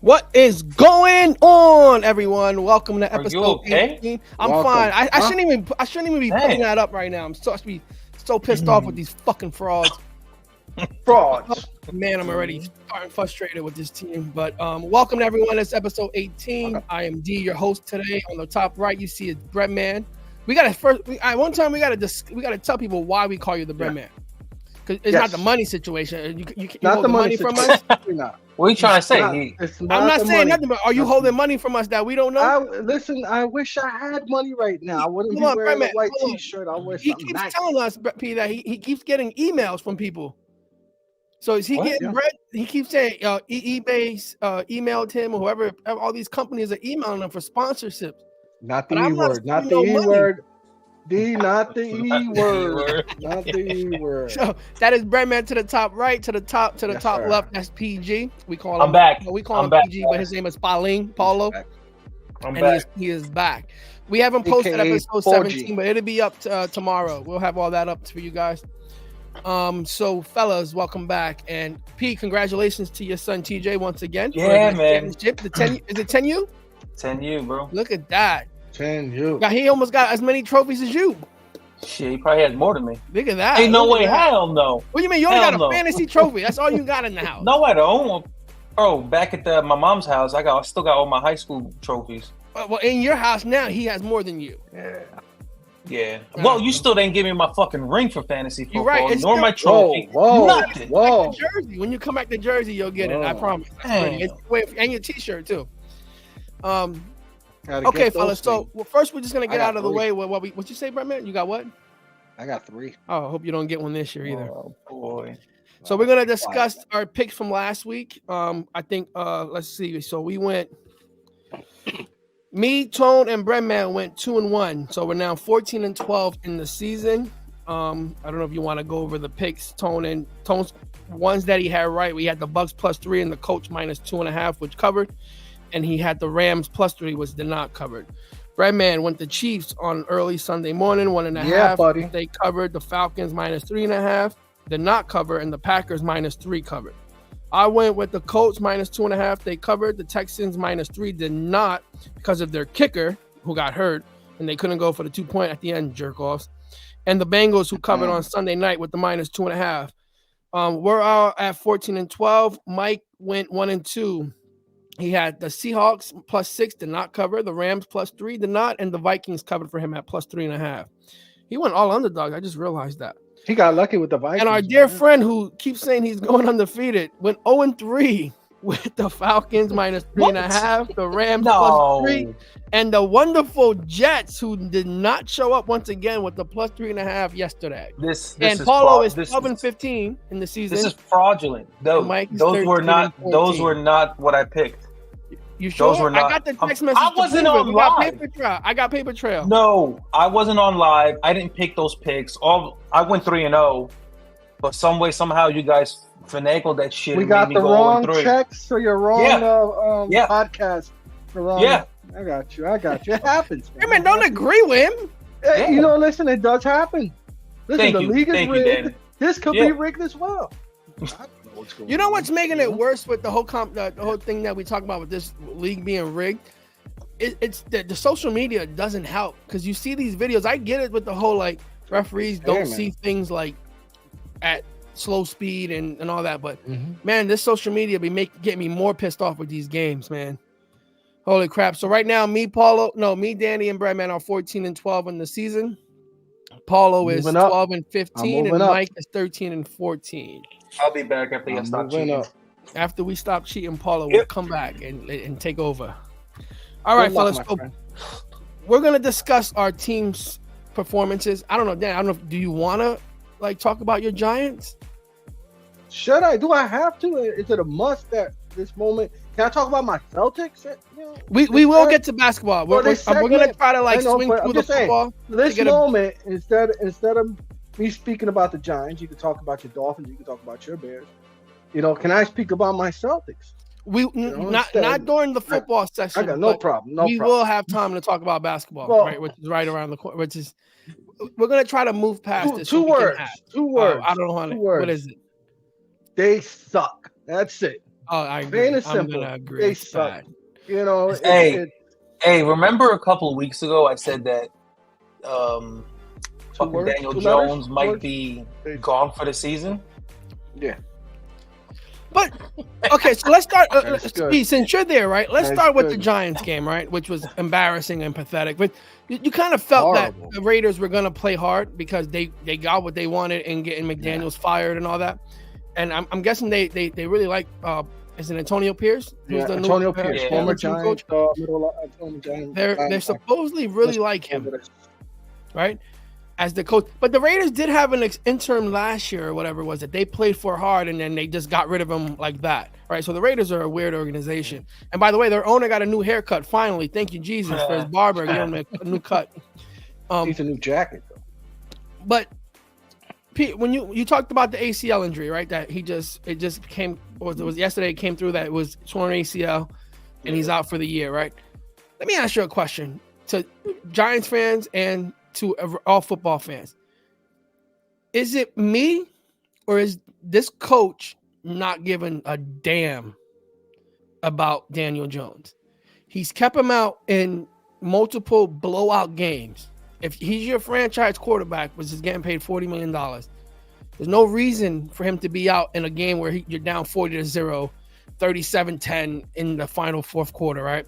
What is going on, everyone? Welcome to episode okay? 18. I'm fine. I shouldn't even be putting that up right now. I'm so pissed off with these fucking frauds. Man, I'm already starting frustrated with this team. But welcome to everyone. It's episode 18. I am D, your host today. On the top right, you see it's Bread Man. We gotta gotta tell people why we call you the Bread Man. Because it's not the money situation. You not hold the money from us. What are you trying to say? I'm not saying nothing, but are you holding money from us that we don't know? Listen, I wish I had money right now. I wouldn't be wearing a white t-shirt. I wish he keeps telling us, P, that he keeps getting emails from people. So is he getting bread? He keeps saying eBay emailed him, or whoever. All these companies are emailing him for sponsorships. Not the E word. Not the E word. D, not the E word. Not the E word. So that is Breadman to the top right, to the top left. That's PG. We call him. I'm back. We call him PG, but his name is Paulo. I'm back. He is back. We haven't posted episode 17, but it'll be up tomorrow. We'll have all that up for you guys. So fellas, welcome back. And P, congratulations to your son TJ once again. Yeah, man. The 10, is it 10U? 10U, bro. Look at that. 10U. Now, he almost got as many trophies as you. Shit, he probably has more than me. Look at that. Ain't no way. Hell no. What do you mean? You only got a fantasy trophy. That's all you got in the house. No, I don't. Bro, back at my mom's house, I still got all my high school trophies. Well, in your house now, he has more than you. Yeah. Well, you still didn't give me my fucking ring for fantasy football, nor my trophy. Nothing. Jersey. When you come back to Jersey, you'll get it. I promise. And your T-shirt too. Okay, fellas. So first, we're just gonna get out of the way. What you say, Brett? You got what? I got 3. Oh, I hope you don't get one this year either. Oh boy. So we're gonna discuss our picks from last week. I think. Let's see. So we went. Me, Tone, and Breadman went 2-1. So we're now 14-12 in the season. I don't know if you want to go over the picks, Tone's ones that he had right. We had the Bucks +3 and the Colts -2.5, which covered. And he had the Rams +3, which did not cover. Breadman went the Chiefs on early Sunday morning, 1.5. Yeah, buddy. They covered. The Falcons -3.5, did not cover, and the Packers -3 covered. I went with the Colts -2.5. They covered. The Texans -3 did not because of their kicker who got hurt, and they couldn't go for the 2-point at the end, jerk offs. And the Bengals who covered on Sunday night with the -2.5. We're all at 14-12. Mike went 1-2. He had the Seahawks +6 did not cover, the Rams +3 did not, and the Vikings covered for him at +3.5. He went all underdogs. I just realized that. He got lucky with the Vikings. And our dear friend who keeps saying he's going undefeated went 0-3 with the Falcons -3.5, the Rams +3, and the wonderful Jets who did not show up once again with the +3.5 yesterday. This and Paulo is 12-15 in the season. This is fraudulent. Those were not what I picked. You sure? Those were not. I got the text message. I wasn't on live. I got paper trail. No, I wasn't on live. I didn't pick those picks. I went 3-0, but some way, somehow, you guys finagled that shit. We got the wrong checks, so you're wrong. Podcast. Yeah, I got you. It happens. Man, don't agree with him. Hey, listen, it does happen. Listen, the league is rigged. This could be rigged as well. You know what's making it worse with the whole thing that we talk about with this league being rigged? It's that the social media doesn't help, because you see these videos. I get it with the whole referees don't see things at slow speed and all that, but man, this social media getting me more pissed off with these games, man. Holy crap! So right now, me, Danny, and Breadman are 14-12 in the season. Paulo is 12-15, and Mike is 13-14. I'll be back after you stop cheating. After we stop cheating, Paulo will come back and take over. All right, fellas. We're gonna discuss our team's performances. I don't know, Dan. I don't know. Do you want to talk about your Giants? Should I? Do I have to? Is it a must at this moment? Can I talk about my Celtics? We will get to basketball. We're gonna try to swing through the football. This moment, instead of me speaking about the Giants, you can talk about your Dolphins. You can talk about your Bears. Can I speak about my Celtics? Not during the football section. I got no problem. We will have time to talk about basketball, right? Which is right around the corner. We're gonna try to move past this. Two words. I don't know. What is it? They suck. That's it. Oh, I agree. Plain and I'm simple. gonna agree. They It's suck. bad. You know, Hey, remember a couple of weeks ago I said that fucking words, Daniel 2 Jones letters, might words? be gone for the season? Yeah. But okay, so let's start. That's good. Steve, since you're there, right? Let's That's start with the good. Giants game, right? Which was embarrassing and pathetic. But you kind of felt Horrible. that the Raiders were going to play hard because they got what they wanted in getting McDaniels fired and all that. And I'm guessing they really like is it Antonio Pierce? Yeah, the Antonio new, Pierce, yeah, former team Giant, coach? former Giant. They're supposedly really like him, right? As the coach. But the Raiders did have an interim last year or whatever it was that they played for hard and then they just got rid of him like that. Right. So the Raiders are a weird organization. And by the way, their owner got a new haircut finally. Thank you, Jesus, for his barber giving him a new cut. He's a new jacket though. But Pete, when you talked about the ACL injury, right? That it just came, or it was yesterday, it came through that it was torn ACL and he's out for the year, right? Let me ask you a question to Giants fans and to all football fans. Is it me or is this coach not giving a damn about Daniel Jones? He's kept him out in multiple blowout games. If he's your franchise quarterback, which is getting paid $40 million, there's no reason for him to be out in a game where you're down 40-0, 37-10 in the final fourth quarter, right?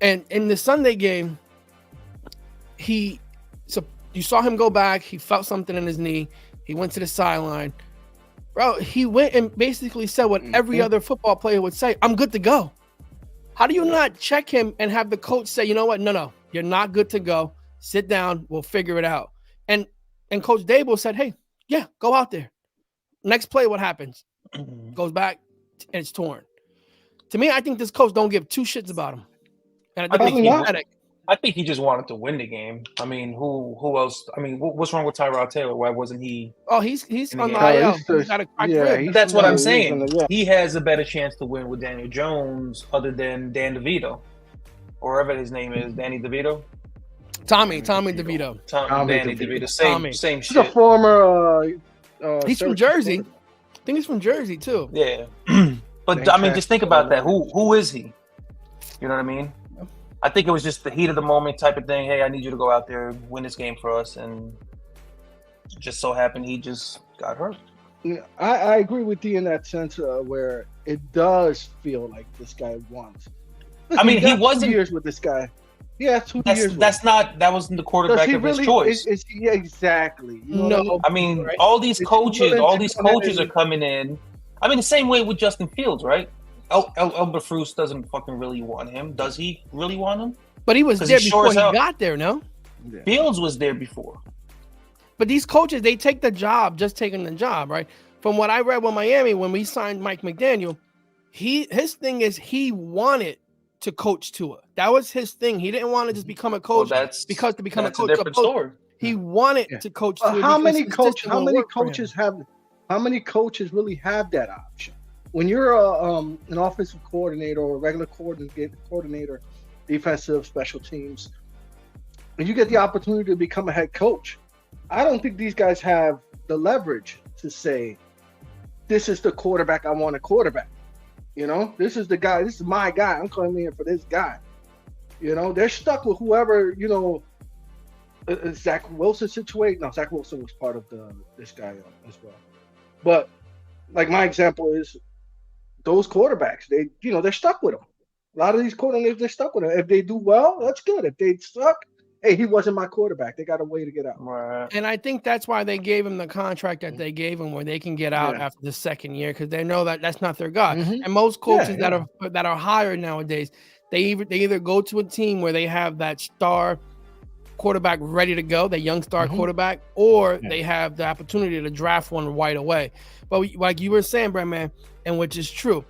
And in the Sunday game, you saw him go back. He felt something in his knee. He went to the sideline. Bro, he went and basically said what every other football player would say, I'm good to go. How do you not check him and have the coach say, you know what? No, you're not good to go. Sit down. We'll figure it out. And Coach Dable said, hey, yeah, go out there. Next play, what happens? Goes back and it's torn. To me, I think this coach don't give two shits about him. And I think he's pathetic. I think he just wanted to win the game. I mean, who else? I mean, what's wrong with Tyrod Taylor? Why wasn't he? Oh, he's on the IL. He's got a cracked rib. That's what I'm saying. He has a better chance to win with Daniel Jones other than Dan DeVito, or whatever his name is, Danny DeVito. Tommy DeVito. Danny DeVito. Same shit. He's a former. He's from Jersey. I think he's from Jersey too. Yeah, but I mean, just think about that. Who is he? You know what I mean? I think it was just the heat of the moment type of thing. Hey, I need you to go out there and win this game for us, and just so happened he just got hurt. Yeah, I agree with you in that sense where it does feel like this guy wants. Listen, I mean, he wasn't 2 years with this guy. Yeah, 2 years. That wasn't the quarterback of his choice. Yeah, exactly. You know no, I mean, right? all these coaches are coming in. I mean, the same way with Justin Fields, right? Elberflus doesn't fucking really want him. Does he really want him? But he was there before he got there, no? Yeah. Fields was there before. But these coaches, they take the job, just taking the job, right? From what I read with Miami, when we signed Mike McDaniel, his thing is he wanted to coach Tua. That was his thing. He didn't want to just become a coach because to become a coach. A different story. He wanted to coach Tua. How many coaches really have that option? When you're an offensive coordinator or a regular coordinator, defensive, special teams, and you get the opportunity to become a head coach, I don't think these guys have the leverage to say, this is the quarterback I want to quarterback. You know, this is the guy, this is my guy. I'm coming in for this guy. You know, they're stuck with whoever, you know, Zach Wilson situation. No, Zach Wilson was part of this guy as well. But like my example is, those quarterbacks, they're stuck with them. A lot of these coordinators, they're stuck with them. If they do well, that's good. If they suck, hey, he wasn't my quarterback. They got a way to get out. Right. And I think that's why they gave him the contract that they gave him, where they can get out after the second year, because they know that that's not their guy. Mm-hmm. And most coaches that are hired nowadays, they either go to a team where they have that star quarterback ready to go, that young star quarterback, or they have the opportunity to draft one right away. But like you were saying, Brad, man, and which is true,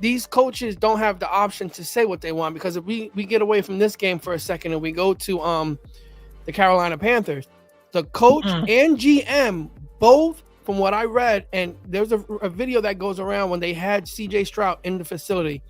these coaches don't have the option to say what they want, because if we get away from this game for a second and we go to the Carolina Panthers, the coach and GM both, from what I read, and there's a video that goes around when they had CJ Stroud in the facility,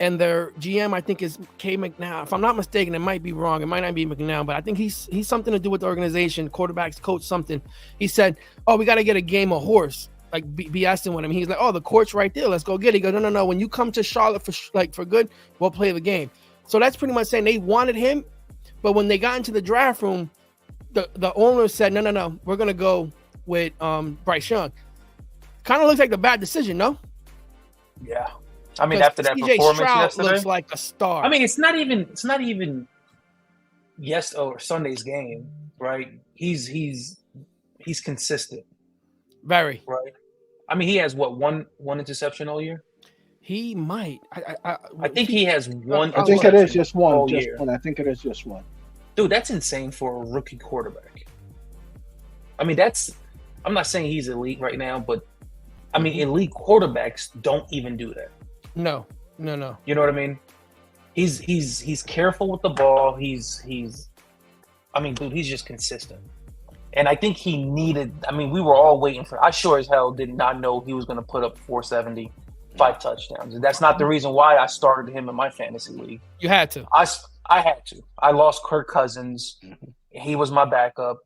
and their GM, I think, is K. McNown. If I'm not mistaken, it might be wrong. It might not be McNown, but I think he's something to do with the organization, quarterbacks, coach, something. He said, oh, we got to get a game of horse like BSing with him. He's like, "Oh, the court's right there. Let's go get it." He goes, "No. When you come to Charlotte for good, we'll play the game." So that's pretty much saying they wanted him, but when they got into the draft room, the owner said, "No. We're gonna go with Bryce Young." Kind of looks like a bad decision, no? Yeah. I mean, after that CJ performance Stroud yesterday, looks like a star. I mean, it's not even Sunday's game, right? He's consistent. Very. Right. I mean, he has one interception all year. He might. I think he has one. I think it is just one. I think it is just one. Dude, that's insane for a rookie quarterback. I mean, I'm not saying he's elite right now, but I mean, elite quarterbacks don't even do that. No. You know what I mean? He's careful with the ball. I mean, dude, he's just consistent. And I think he needed. I mean, we were all waiting for. I sure as hell did not know he was going to put up 470, 5 touchdowns. And that's not the reason why I started him in my fantasy league. You had to. I had to. I lost Kirk Cousins. He was my backup.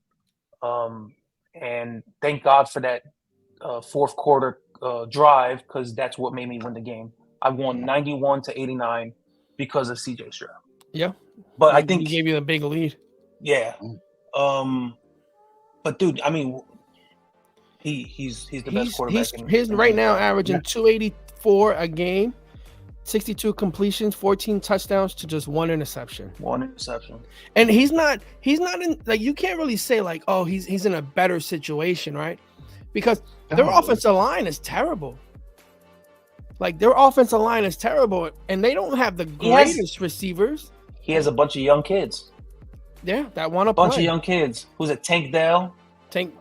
And thank God for that fourth quarter drive, because that's what made me win the game. I won 91-89 because of CJ Stroud. Yeah. But I think he gave you the big lead. Yeah. But dude, I mean, he's the best quarterback. He's right now averaging 284 a game, 62 completions, 14 touchdowns to just one interception. And he's not in, like, you can't really say like, oh, he's in a better situation, right? Because their offensive line is terrible. Like, their offensive line is terrible, and they don't have the greatest receivers. He has a bunch of young kids. Yeah, that want to play. Bunch of young kids. Who's it? Tank Dell? Nico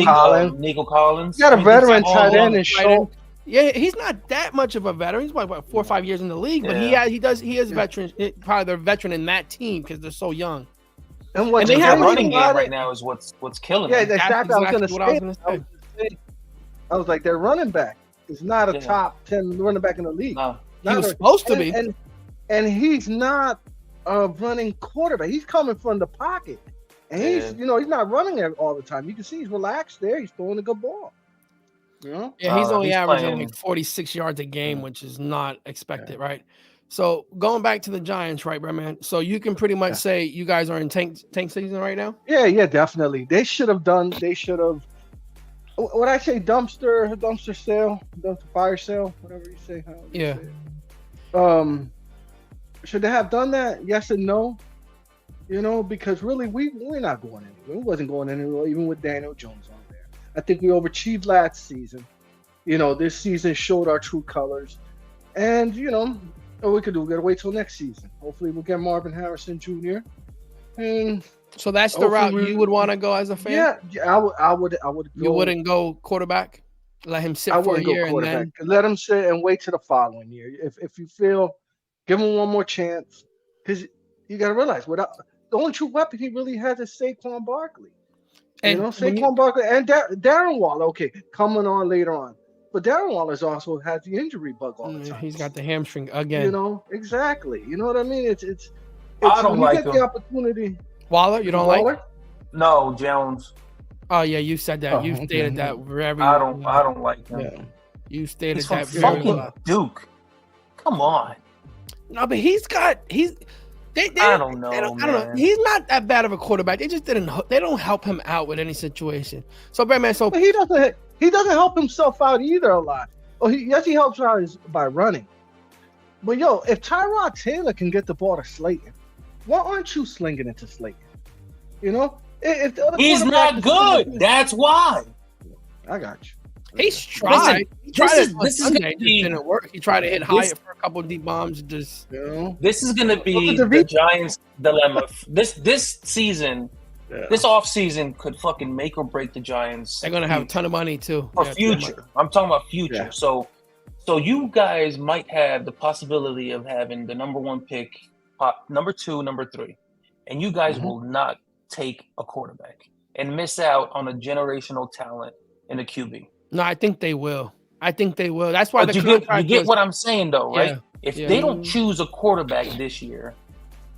Collins. Nico Collins. You got a veteran tight end and Schultz. Yeah, he's not that much of a veteran. He's about 4 or 5 years in the league, but he is veteran. Probably they're veteran in that team because they're so young. And they have running game right now is what's killing them. Yeah, exactly. I was going to say. I was like, their running back is not a top 10 running back in the league. No, he was supposed to be, and he's not a running quarterback. He's coming from the pocket, and he's not running there all the time. You can see he's relaxed there. He's throwing a good ball. Yeah, he's only averaging like 46 yards a game, which is not expected, right? So going back to the Giants, right, bro, man? So you can pretty much say you guys are in tank season right now? Yeah, definitely. They should have. What I say, dumpster sale, fire sale, whatever you say. Should they have done that? Yes and no. Because really we're not going anywhere. We wasn't going anywhere, even with Daniel Jones on there. I think we overachieved last season. This season showed our true colors. And, what we could do, we got to wait till next season. Hopefully we'll get Marvin Harrison Jr. And so that's the route you would want to go as a fan? Yeah, I would. You wouldn't go quarterback? Let him sit for a year and then let him sit and wait till the following year. If you feel, give him one more chance, because you got to realize the only true weapon he really has is Saquon Barkley. And Saquon Barkley and Darren Waller. Okay, coming on later on, but Darren Waller's also has the injury bug all the time. He's got the hamstring again. Exactly. You know what I mean? It's I don't like him. The opportunity. Waller, you don't like? No, Jones. Oh yeah, you said that. You stated that very. I don't like him. Yeah. You stated he's that from very fucking well. Duke. Come on. No, but I don't know. I don't know. He's not that bad of a quarterback. They just they don't help him out with any situation. So, Batman. So but he doesn't help himself out either a lot. Oh, he helps out by running. But if Tyrod Taylor can get the ball to Slayton, why aren't you slinging it to Slayton? If the other he's not good. That's why. I got you. He's tried. This is gonna be, didn't work. He tried to hit Hyatt for a couple of deep bombs. This is gonna be the Giants' dilemma. This season, this offseason could fucking make or break the Giants. They're gonna have a ton of money too for future. I'm talking about future. Yeah. So you guys might have the possibility of having the number 1 pick, number 2, number 3, and you guys will not take a quarterback and miss out on a generational talent in a QB. No, I think they will. That's why you get what I'm saying, though, right? Yeah. If they don't choose a quarterback this year,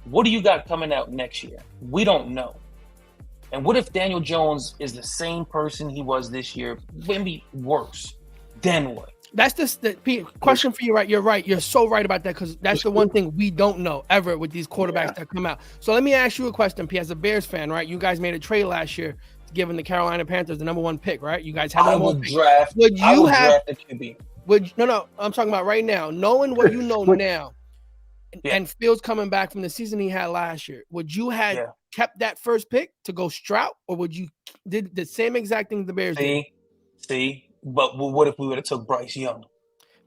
what do you got coming out next year? We don't know. And what if Daniel Jones is the same person he was this year, maybe worse? Then what? That's the question for you, right? You're right. You're so right about that because that's the one thing we don't know ever with these quarterbacks that come out. So let me ask you a question, P. As a Bears fan, right? You guys made a trade last year, giving the Carolina Panthers the number 1 pick, right? You guys had the number 1 pick. Draft. I would draft the QB. No, I'm talking about right now. Knowing what you know now, and Fields coming back from the season he had last year, would you have kept that first pick to go Stroud, or would you did the same exact thing the Bears did? But what if we would have took Bryce Young?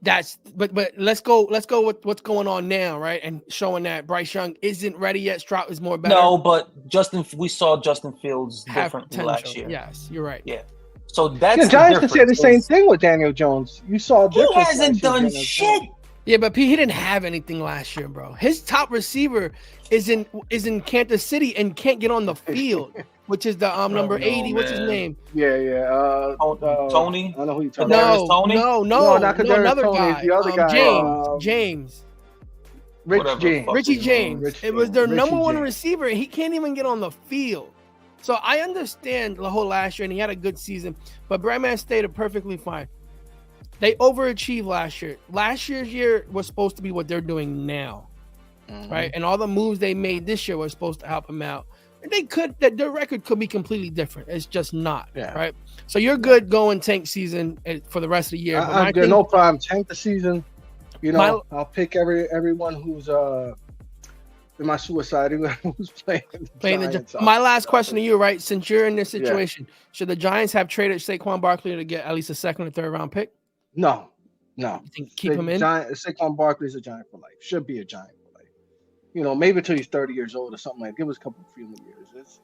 But let's go with what's going on now, right? And showing that Bryce Young isn't ready yet. Stroud is more better. No, but we saw Justin Fields different last year. Yes, you're right. Yeah. So that's the Giants could say the same thing with Daniel Jones. You saw he hasn't done shit. Yeah, but P, he didn't have anything last year, bro. His top receiver is in Kansas City and can't get on the field, which is the number 80. Man. What's his name? Yeah. Tony. I know who you're talking about. Tony? No, not another Tony, guy. The other guy. James. Richie James. It was their number 1 receiver, and he can't even get on the field. So I understand the whole last year, and he had a good season, but Bradman stayed perfectly fine. They overachieved last year. Last year's year was supposed to be what they're doing now, right? And all the moves they made this year were supposed to help them out. And their record could be completely different. It's just not, right? So you're good going tank season for the rest of the year. I've got no problem. Tank the season. I'll pick everyone who's in my suicide, who's playing the Giants. My last question to you, right? Since you're in this situation, should the Giants have traded Saquon Barkley to get at least a 2nd or 3rd round pick? No. You think keep him in? Saquon Barkley is a Giant for life. Should be a Giant for life. Maybe until he's 30 years old or something like that. Give us a few more years.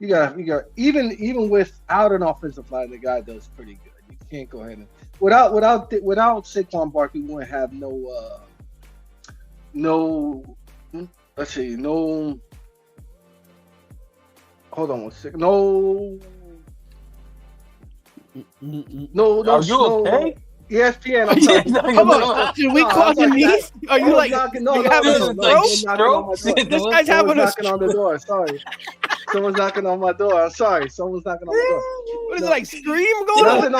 You got even without an offensive line, the guy does pretty good. You can't go ahead and without Saquon Barkley, we wouldn't have let's see, hold on 1 second. No. Are you okay? ESPN. I'm sorry. Come on. Did we call your niece? Are you like having a stroke? This guy's having a stroke. On the door. Sorry. Someone's knocking on my door. I'm sorry. Someone's knocking on the door. What is it, like scream going on?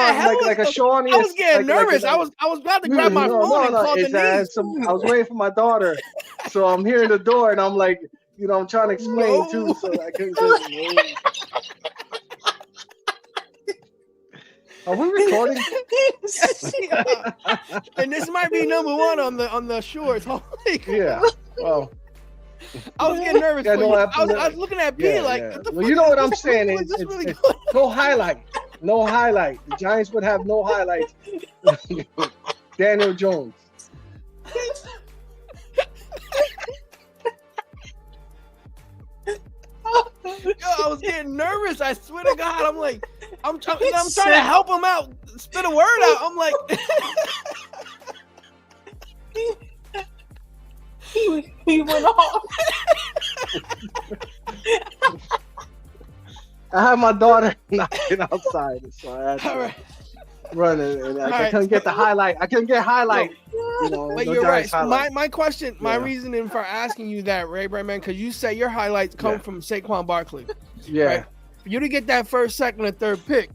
Like a show on. I was getting nervous. I was about to grab my phone and call the niece. I was waiting for my daughter, so I'm hearing the door and I'm like, I'm trying to explain too, so I couldn't just. Are we recording? And this might be number 1 on the shorts. Yeah. Well, I was getting nervous. I was looking at P well, you know what I'm saying? It's no highlight. No highlight. The Giants would have no highlights. Daniel Jones. I was getting nervous. I swear to God, I'm like, I'm trying to help him out, spit a word out. I'm like, he went off. I had my daughter knocking outside, so I had to run and I couldn't get the highlight. I couldn't get highlight. But you're right. My question, my reasoning for asking you that, Ray Brandman, because you say your highlights come from Saquon Barkley. Yeah. Right? For you to get that 1st, 2nd, or 3rd pick,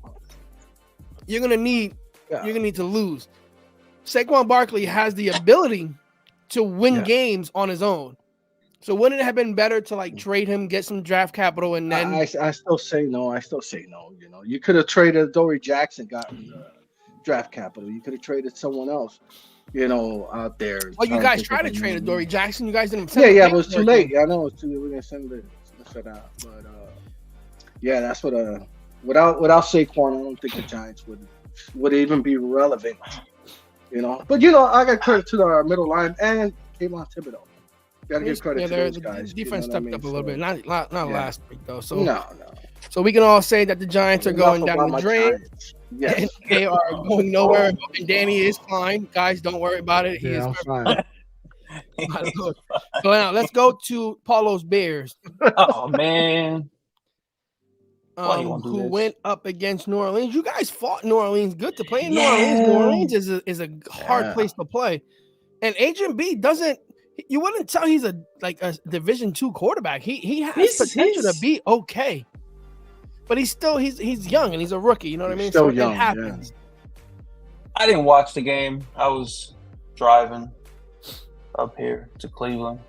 you're gonna need to lose. Saquon Barkley has the ability to win games on his own. So wouldn't it have been better to trade him, get some draft capital, and then I still say no. You could have traded Dory Jackson, gotten draft capital. You could have traded someone else, out there. Well, you guys tried to trade Dory Jackson. You guys didn't. But it was too late. I know it's too late. We didn't send it out. But that's what. Without Saquon, I don't think the Giants would even be relevant. But I got credit to our middle line and Kayvon Thibodeau. Got to give credit to those guys. The defense stepped up a little bit. Not last week though. So no. So we can all say that the Giants are going down the drain. Yes. And they are going nowhere. And Danny is fine. Guys, don't worry about it. He is fine. So now let's go to Paulo's Bears. Oh man. Who went up against New Orleans. You guys fought New Orleans. Good to play in New Orleans. New Orleans is a hard place to play. And Agent B doesn't, you wouldn't tell he's a Division II quarterback. He has potential to be okay. but he's young and he's a rookie. You know what I mean? Still so young, it happens. I didn't watch the game. I was driving up here to Cleveland.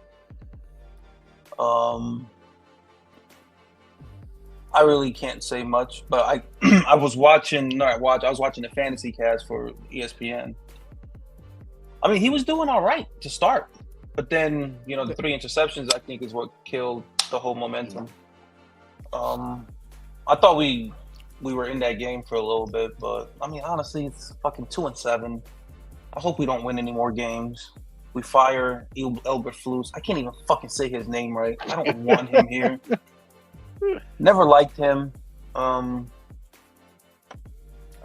I really can't say much, but I was watching the fantasy cast for ESPN. I mean, he was doing all right to start, but then the 3 interceptions I think is what killed the whole momentum. I thought we were in that game for a little bit, but I mean, honestly, it's fucking 2-7. I hope we don't win any more games. We fire Elberflus. I can't even fucking say his name right. I don't want him here. Never liked him. I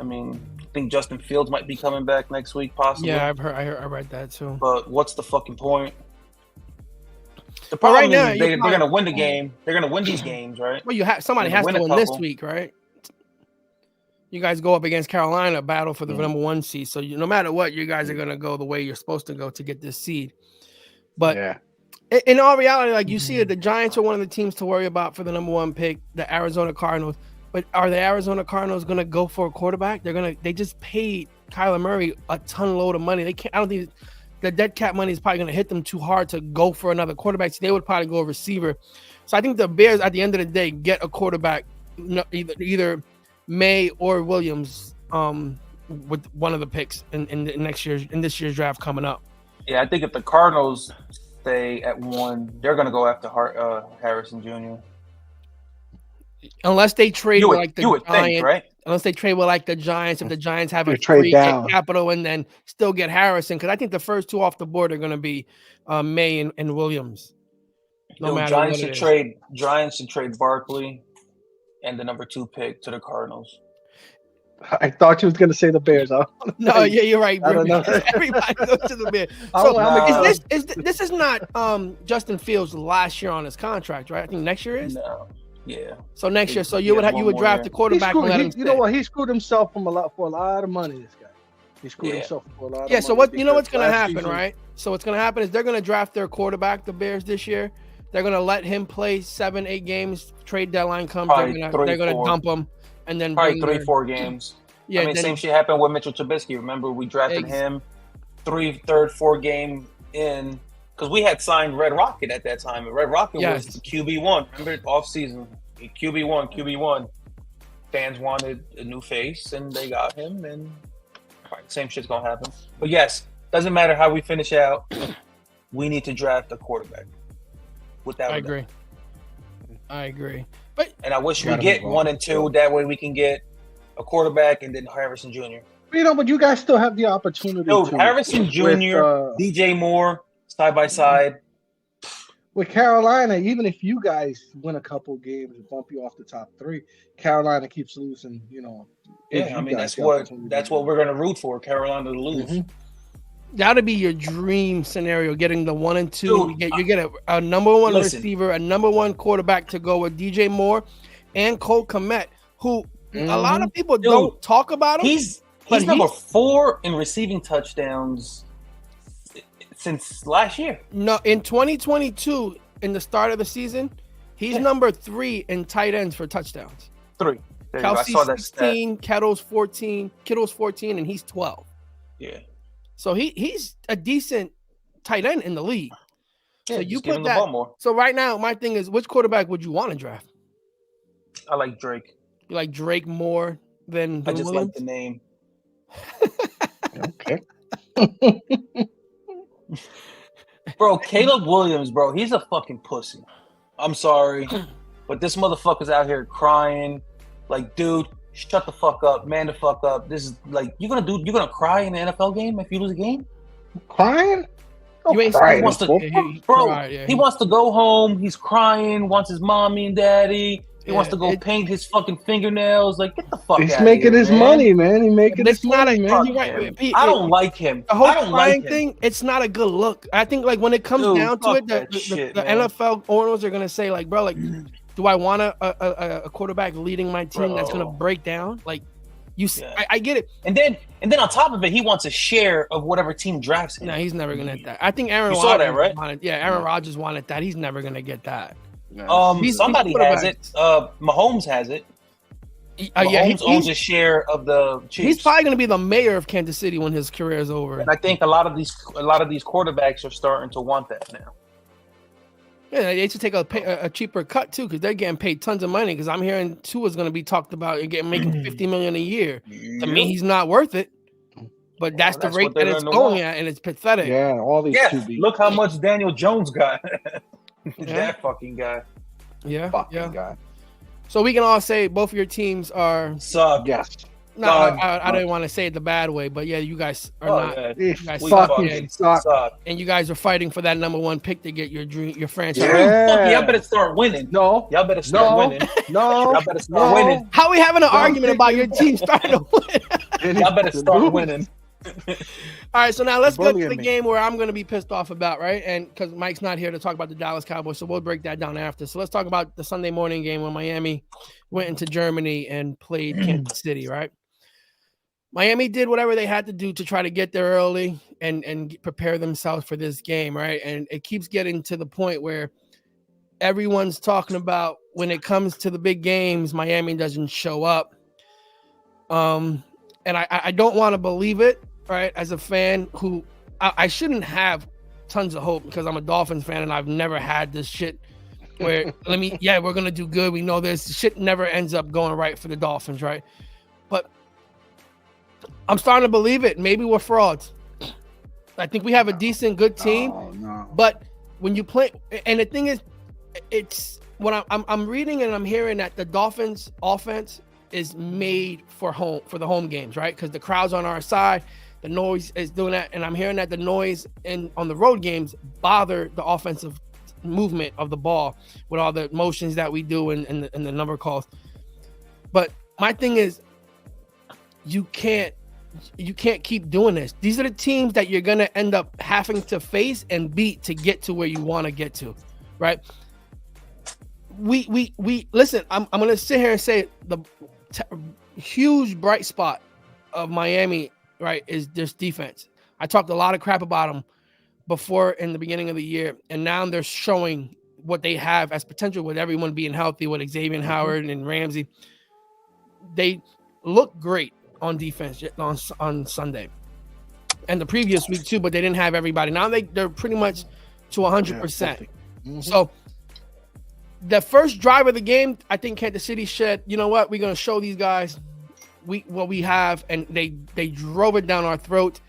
mean, I think Justin Fields might be coming back next week, possibly. Yeah, I read that too. But what's the fucking point? The problem is they're going to win the game. They're going to win these games, right? Well, somebody has to win this week, right? You guys go up against Carolina, battle for the number 1 seed. So no matter what, you guys are going to go the way you're supposed to go to get this seed. But in all reality, like you see it, the Giants are one of the teams to worry about for the number 1 pick, the Arizona Cardinals. But are the Arizona Cardinals going to go for a quarterback? They just paid Kyler Murray a ton load of money. They can't. I don't think the dead cap money is probably going to hit them too hard to go for another quarterback. So they would probably go a receiver. So I think the Bears, at the end of the day, get a quarterback, either May or Williams, with one of the picks in this year's draft coming up. Yeah, I think if the Cardinals stay at 1, they're going to go after Harrison Jr. Unless they trade you with would think, right? Unless they trade with like the Giants, if the Giants have a trade down capital and then still get Harrison, because I think the first 2 off the board are going to be May and Williams. Giants should trade Barkley and the number 2 pick to the Cardinals. I thought you was going to say the Bears. No, yeah, you're right. I don't know. Everybody goes to the Bears. So this is not Justin Fields' last year on his contract, right? I think next year is. No. Yeah. So next year, so you would draft the quarterback and let him. You know what? He screwed himself for a lot of money. This guy. He screwed himself for a lot of money. Yeah. So what's going to happen, right? So what's going to happen is they're going to draft their quarterback, the Bears, this year. They're going to let him play 7-8 games. Trade deadline comes. They're going to dump him, and then probably 3-4 games. Yeah. I mean, same shit happened with Mitchell Trubisky. Remember, we drafted him 4 game in. Because we had signed Red Rocket at that time. And Red Rocket was the QB1. Remember, off-season, QB1. Fans wanted a new face, and they got him. And same shit's going to happen. But yes, doesn't matter how we finish out. We need to draft a quarterback. I agree. And I wish we get 1 and 2. That way we can get a quarterback and then Harrison Jr. But you guys still have the opportunity. Harrison Jr., DJ Moore, side by side. With Carolina, even if you guys win a couple games and bump you off the top 3, Carolina keeps losing. Yeah, I mean that's what we're gonna root for. Carolina to lose. Mm-hmm. That'd be your dream scenario, getting the 1 and 2. Dude, you get a number 1 receiver, a number 1 quarterback to go with DJ Moore and Cole Kmet, who a lot of people don't talk about him. He's number 4 in receiving touchdowns since last year. No, in 2022, in the start of the season, he's number 3 in tight ends for touchdowns. 3. Kelsey's 16, Kittle's 14, and he's 12. Yeah. So he's a decent tight end in the league. Yeah, so you put that. So right now, my thing is, which quarterback would you want to draft? I like Drake. You like Drake more than I just Williams? like the name. Okay. Bro, Caleb Williams, bro, he's a fucking pussy. I'm sorry, but this motherfucker's out here crying. Like, dude, shut the fuck up, man, the fuck up. This is like, you're gonna cry in the NFL game if you lose a game? Crying? You ain't crying. He wants to go home. He's crying. Wants his mommy and daddy. He wants to go paint his fucking fingernails. Like, get the fuck out of here. He's making his money, man. He's making his money, man. I don't like him. The whole crying thing, it's not a good look. I think, like, when it comes down to it, the NFL owners are gonna say, like, bro, like, do I want a quarterback leading my team that's gonna break down? Like, I get it. And then on top of it, he wants a share of whatever team drafts him. No, he's never gonna get that. I think Aaron Rodgers saw that, right? Aaron Rodgers wanted that. He's never gonna get that. Somebody has it. Mahomes has it. Mahomes owns a share of the Chiefs. He's probably going to be the mayor of Kansas City when his career is over. And I think a lot of these quarterbacks are starting to want that now. Yeah, they should take a cheaper cut too, because they're getting paid tons of money. Because I'm hearing Tua's going to be talked about and making $50 million a year. To me, he's not worth it. But that's the rate that it's going at, and it's pathetic. Yeah, all these QBs. Look how much Daniel Jones got. That fucking guy. Yeah, fucking guy. So we can all say both of your teams are suck. Yes. No, I didn't want to say it the bad way, but yeah, you guys are not. Yeah. You guys fucking suck. And you guys are fighting for that number one pick to get your franchise. Yeah. Fuck, y'all better start winning. No. Y'all better start winning. No. Y'all better start winning. How are we having an argument about your team starting to win? Y'all better start winning. All right, so now let's go to the game where I'm going to be pissed off about, right? And because Mike's not here to talk about the Dallas Cowboys, so we'll break that down after. So let's talk about the Sunday morning game when Miami went into Germany and played Kansas City, right? Miami did whatever they had to do to try to get there early and prepare themselves for this game, right? And it keeps getting to the point where everyone's talking about when it comes to the big games, Miami doesn't show up. And I don't want to believe it. Right, as a fan who I shouldn't have tons of hope because I'm a Dolphins fan and I've never had this shit where we're gonna do good. We know this shit never ends up going right for the Dolphins, right? But I'm starting to believe it. Maybe we're frauds. I think we have a decent, good team. No. But when you play, and the thing is, it's when I'm reading and I'm hearing that the Dolphins offense is made for the home games, right? Because the crowd's on our side. The noise is doing that, and I'm hearing that the noise on the road games bother the offensive movement of the ball with all the motions that we do and the number calls. But my thing is, you can't keep doing this. These are the teams that you're gonna end up having to face and beat to get to where you want to get to, right? We listen. I'm gonna sit here and say the huge bright spot of Miami, right, is this defense. I talked a lot of crap about them before in the beginning of the year, and now they're showing what they have as potential with everyone being healthy, with Xavier Howard and Ramsey. They look great on defense on Sunday and the previous week too, but they didn't have everybody. Now they're pretty much to 100%. So the first drive of the game, I think Kansas City said, you know what, we're going to show these guys what we have, and they drove it down our throat,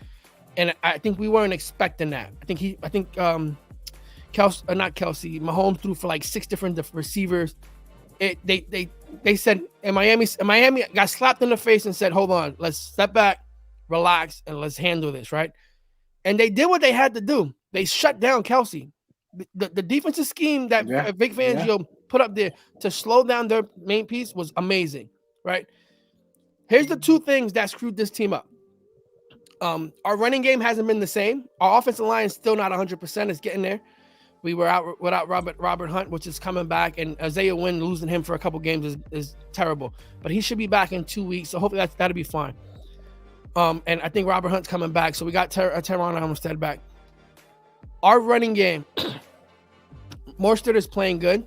and I think we weren't expecting that. I think Mahomes threw for like 6 different receivers. They said, and Miami got slapped in the face and said, hold on, let's step back, relax, and let's handle this, right? And they did what they had to do. They shut down Kelsey. The defensive scheme that Vic Fangio put up there to slow down their main piece was amazing, right? Here's the 2 things that screwed this team up. Our running game hasn't been the same. Our offensive line is still not 100%. It's getting there. We were out without Robert Hunt, which is coming back, and Isaiah Wynn, losing him for a couple games is terrible. But he should be back in 2 weeks, so hopefully that'll be fine. And I think Robert Hunt's coming back, so we got Teron Armstead back. Our running game, Mostert is playing good,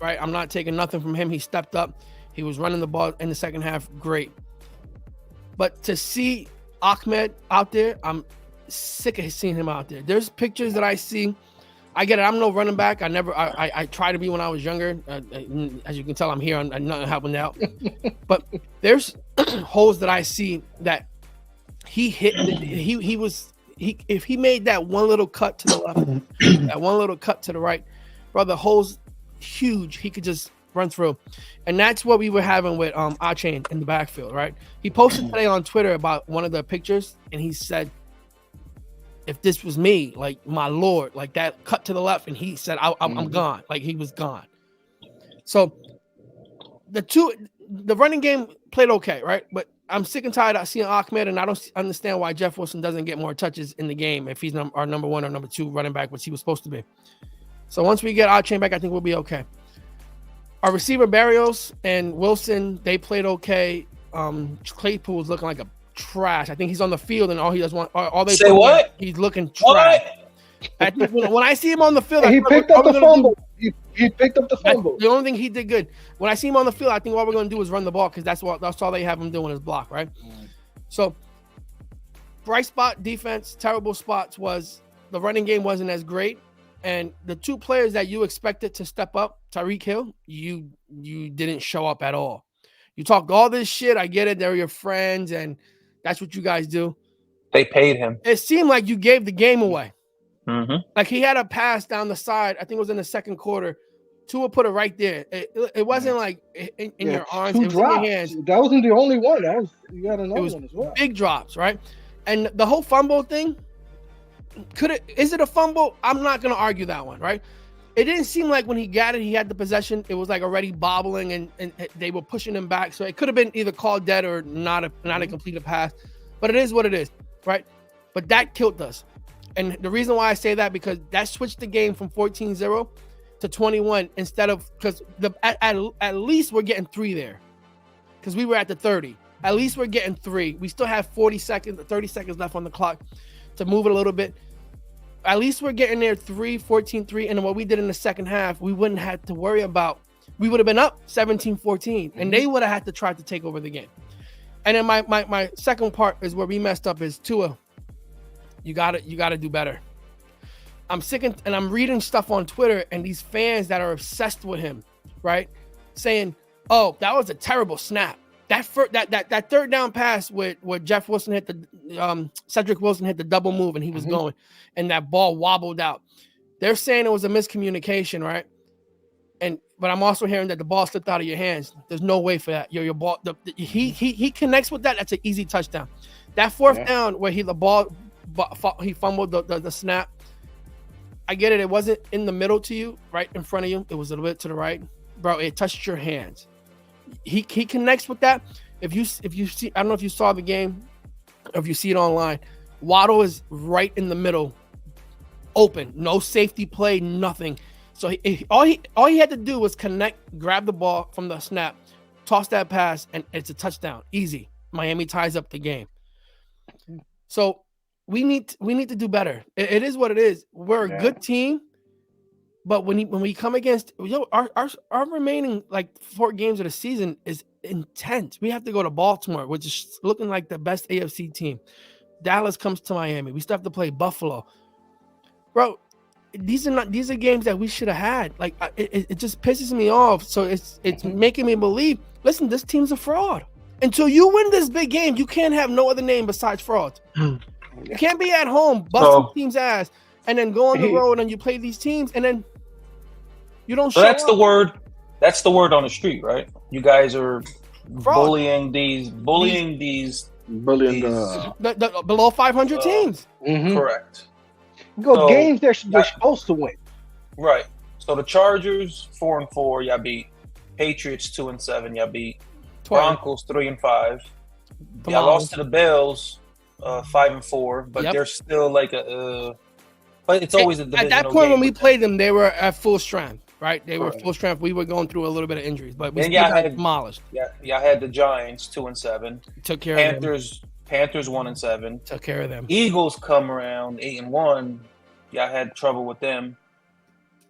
right? I'm not taking nothing from him. He stepped up. He was running the ball in the second half, great. But to see Ahmed out there, I'm sick of seeing him out there. There's pictures that I see. I get it. I'm no running back. I try to be when I was younger. As you can tell, I'm here. I'm not helping out. But there's holes that I see that he hit. If he made that one little cut to the left, that one little cut to the right, brother, hole's huge. He could just run through. And that's what we were having with Achane in the backfield, right? He posted today on Twitter about one of the pictures, and he said, if this was me, like, my Lord, like that cut to the left, and he said, I'm gone. Like, he was gone. So the running game played okay, right? But I'm sick and tired of seeing Ahmed, and I don't understand why Jeff Wilson doesn't get more touches in the game if he's our number 1 or number 2 running back, which he was supposed to be. So once we get Achane back, I think we'll be okay. Our receiver Barrios and Wilson, they played okay. Claypool was looking like a trash. I think he's on the field and all they say what? He's looking trash. I think when I see him on the field, he picked up the fumble. He picked up the fumble. That's the only thing he did good. When I see him on the field, I think all we're going to do is run the ball because that's all they have him doing is block, right? So, bright spot defense, terrible spots was the running game wasn't as great, and the two players that you expected to step up, Tyreek Hill, you didn't show up at all. You talked all this shit. I get it. They're your friends, and that's what you guys do. They paid him. It seemed like you gave the game away. Mm-hmm. Like he had a pass down the side. I think it was in the second quarter. Tua put it right there. It wasn't like in your arms. It was drops. in your hands. That wasn't the only one. You got another one as well. Big drops, right? And the whole fumble thing, is it a fumble? I'm not going to argue that one, right? It didn't seem like when he got it, he had the possession. It was like already bobbling and they were pushing him back. So it could have been either called dead or not a completed pass. But it is what it is, right? But that killed us. And the reason why I say that, because that switched the game from 14-0 to 21 instead of, because at least we're getting 3 there because we were at the 30. At least we're getting 3. We still have 30 seconds left on the clock to move it a little bit. At least we're getting there 14-3. And what we did in the second half, we wouldn't have to worry about. We would have been up 17-14 and they would have had to try to take over the game. And then my second part is where we messed up is Tua. You gotta do better. I'm sick and I'm reading stuff on Twitter and these fans that are obsessed with him, right? Saying, "Oh, that was a terrible snap. That third down pass with Jeff Wilson hit the Cedric Wilson hit the double move and he was going, and that ball wobbled out." They're saying it was a miscommunication, right? But I'm also hearing that the ball slipped out of your hands. There's no way for that. Your ball. He connects with that. That's an easy touchdown. That fourth down where he fumbled the snap. I get it. It wasn't in the middle to you, right in front of you. It was a little bit to the right, bro. It touched your hands. He connects with that. If you see, I don't know if you saw the game, or if you see it online. Waddle is right in the middle, open, no safety play, nothing. So all he had to do was connect, grab the ball from the snap, toss that pass, and it's a touchdown. Easy. Miami ties up the game. So we need to do better. It is what it is. We're a good team, but when we come against our remaining like 4 games of the season is intense. We have to go to Baltimore, which is looking like the best AFC team. Dallas comes to Miami. We still have to play Buffalo, bro. These are games that we should have had. Like it just pisses me off. So it's making me believe. Listen, this team's a fraud. Until you win this big game, you can't have no other name besides fraud. You can't be at home busting teams' ass and then go on the road and you play these teams and then you don't show that's up. the word. That's the word on the street, right? You guys are bullying the below 500 teams. Correct. Games they're supposed to win. Right. So the Chargers 4-4, y'all beat. Patriots 2-7, y'all beat. Broncos 3-5. Y'all lost to the Bills 5-4, but they're still like but it's always a divisional at that point game when we played them, they were at full strength, right? They were full strength. We were going through a little bit of injuries, but we still got demolished. Yeah, y'all had the Giants 2-7. Took care of them. Panthers 1-7. Took care of them. Eagles come around 8-1. Y'all had trouble with them.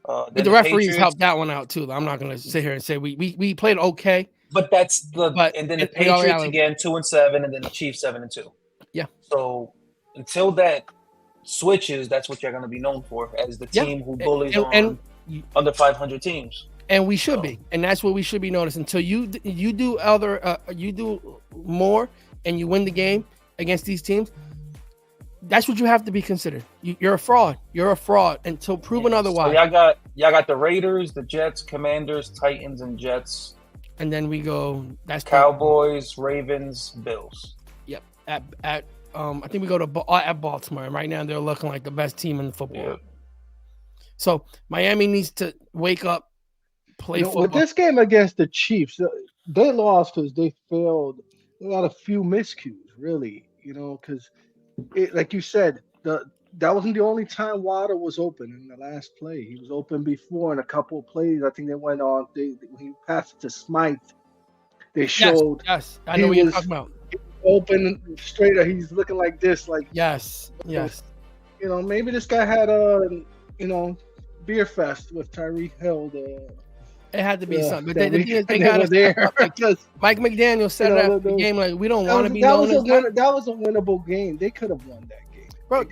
The referees helped that one out too. I'm not going to sit here and say we played okay. But and then the Patriots again 2-7, and then the Chiefs 7-2. Yeah. So until that switches, that's what you're going to be known for as the team who bullies on under 500 teams. And we should be, and that's what we should be noticed. Until you do more and you win the game against these teams, that's what you have to be considered. You're a fraud. You're a fraud until proven otherwise. So y'all got the Raiders, the Jets, Commanders, Titans, and Jets. And then we go. That's Cowboys, Ravens, Bills. Yep. I think we go to at Baltimore, and right now they're looking like the best team in football. Yep. So Miami needs to wake up, play football. With this game against the Chiefs, they lost because they failed. They got a few miscues, really. Because like you said, that wasn't the only time Waddle was open in the last play. He was open before in a couple of plays. I think they went on. He passed it to Smythe. They showed. Yes. I know what you're talking about. Open straight. He's looking like this. Like yes. Maybe this guy had beer fest with Tyreek Hill. It had to be something. But they got us there. Mike McDaniel said after the game, like, we don't want to be known as that. That was a winnable game. They could have won that game. Bro,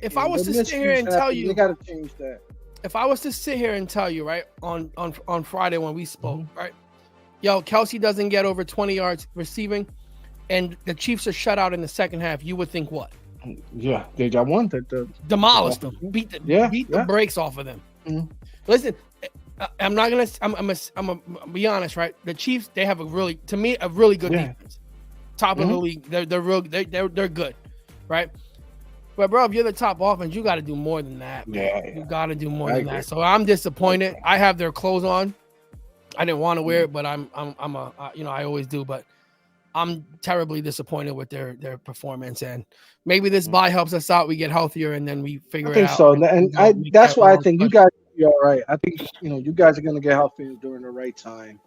if I was to sit here and tell you, they got to change that. If I was to sit here and tell you, right, on Friday when we spoke, right, yo, Kelsey doesn't get over 20 yards receiving, and the Chiefs are shut out in the second half, you would think what? Yeah, they got one that demolished them, beat the brakes off of them. Mm-hmm. Listen, I'm gonna be honest, right? The Chiefs, they have a really good defense, top of the league. They're good, right? But bro, if you're the top offense, you got to do more than that. Man. You got to do more than that. So I'm disappointed. I have their clothes on. I didn't want to wear it, but I always do. But I'm terribly disappointed with their performance, and maybe this bye helps us out. We get healthier, and then we figure it out. So, and that's why I think you guys will be all right. I think you guys are going to get healthy during the right time,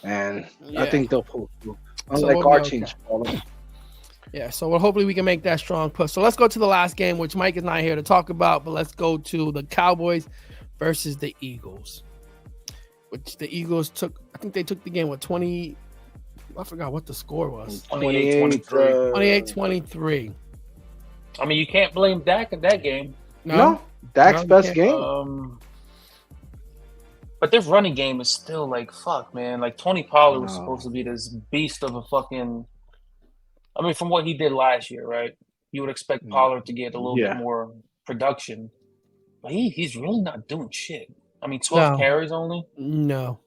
and I think they'll pull through. Unlike our teams. Yeah, so hopefully we can make that strong push. So let's go to the last game, which Mike is not here to talk about, but let's go to the Cowboys versus the Eagles, which the Eagles took. I think they took the game with 20. I forgot what the score was. 28-23. 28-23. I mean, you can't blame Dak in that game. No, Dak's best game. But their running game is still like, fuck, man. Like, Tony Pollard was supposed to be this beast of a fucking... I mean, from what he did last year, right? You would expect Pollard to get a little bit more production. But he's really not doing shit. I mean, 12 carries only? No.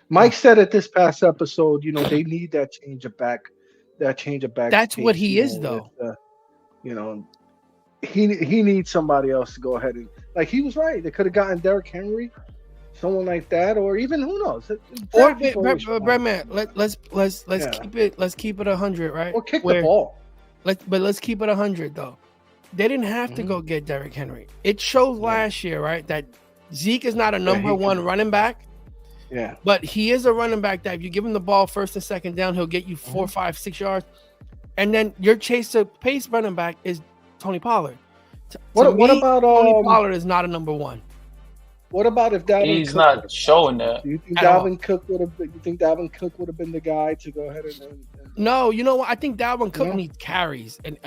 Mike said it this past episode, they need that change of back. That's what he is, though. He needs somebody else to go ahead and, like, he was right. They could have gotten Derrick Henry, someone like that, or even who knows. Or man, let's keep it 100, right? Or kick the ball. Let's keep it 100 though. They didn't have to go get Derrick Henry. It shows last year, right, that Zeke is not a number one running back. Yeah. But he is a running back that if you give him the ball first and second down, he'll get you 4, 5, 6 yards. And then your pace running back is Tony Pollard. What about Tony Pollard is not a number one. What about if Dalvin He's Cook not showing that. Do you think Dalvin Cook would have? You think Dalvin Cook would have been the guy to go ahead and No, you know what? I think Dalvin Cook needs carries, and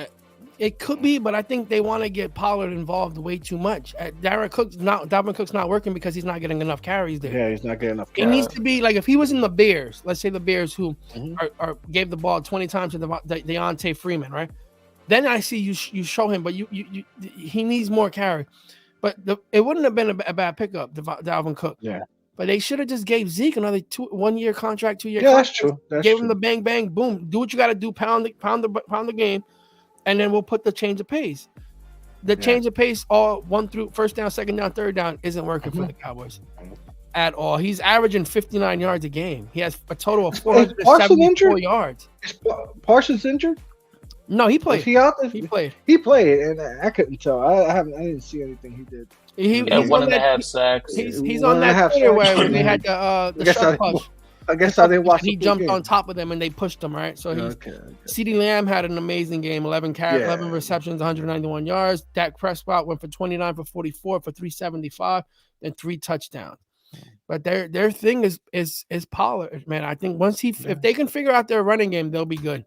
it could be, but I think they want to get Pollard involved way too much. Dalvin Cook's not working because he's not getting enough carries there. Yeah, he's not getting enough carries. It needs to be like if he was in the Bears. Let's say the Bears who gave the ball 20 times to Deontay Freeman, right? Then I see you show him, but he needs more carry. But it wouldn't have been a bad pickup, Dalvin Cook. Yeah. But they should have just gave Zeke another 1 year contract, 2 year contract. That's true. Gave him the bang, bang, boom. Do what you got to do, pound the game, and then we'll put the change of pace. The change of pace, all first down, second down, third down, isn't working for the Cowboys at all. He's averaging 59 yards a game. He has a total of 474 yards. Is Parsons injured? No, he played. Is he out there? He played. He played, and I couldn't tell. I didn't see anything he did. He's 1.5 sacks. He's on that player where they had the shot push. I guess I didn't watch. He jumped on top of them and they pushed him, right? So CeeDee Lamb had an amazing game. 11 receptions, 191 yards. Dak Prescott went for 29 for 44 for 375 and 3 touchdowns. But their thing is Pollard, man. I think if they can figure out their running game, they'll be good.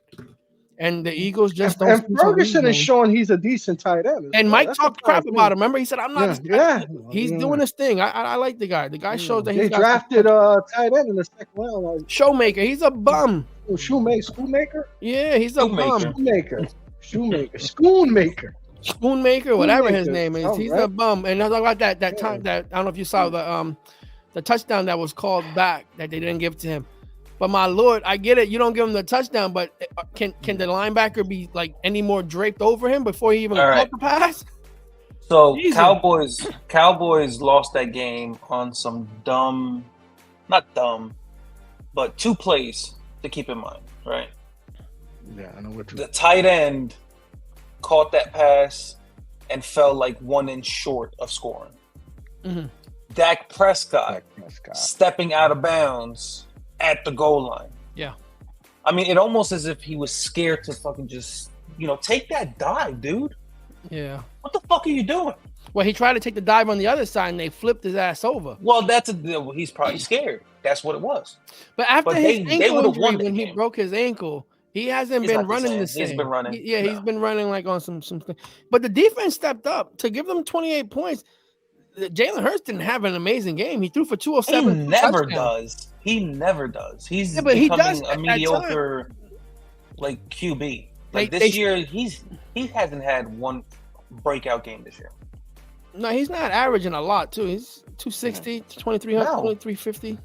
And the Eagles just don't. And Ferguson is showing he's a decent tight end. And Mike talked crap about him. Remember, he said, "I'm not." He's doing his thing. I like the guy. The guy shows that he's drafted a tight end in the second round. Showmaker. He's a bum. Schoonmaker. Yeah, he's a bum. Schoonmaker. Whatever his name is, he's a bum. And I talk about that time that I don't know if you saw the touchdown that was called back that they didn't give to him. But my Lord, I get it. You don't give him the touchdown, but can the linebacker be like any more draped over him before he even caught the pass? So Cowboys lost that game on some not dumb, but 2 plays to keep in mind, right? Yeah, I know what the tight end caught that pass and fell like 1 inch short of scoring. Mm-hmm. Dak Prescott stepping out of bounds at the goal line. Yeah. I mean, it almost as if he was scared to fucking just, take that dive, dude. Yeah. What the fuck are you doing? Well, he tried to take the dive on the other side, and they flipped his ass over. Well, he's probably scared. That's what it was. But after his ankle injury, when he broke his ankle, he hasn't been running the same. He's been running. He's been running like on some. But the defense stepped up to give them 28 points. Jalen Hurts didn't have an amazing game. He threw for 207. He never does. He's becoming a mediocre like QB. Like this year, he hasn't had one breakout game this year. No, he's not averaging a lot too. He's 260, 2300, 2350.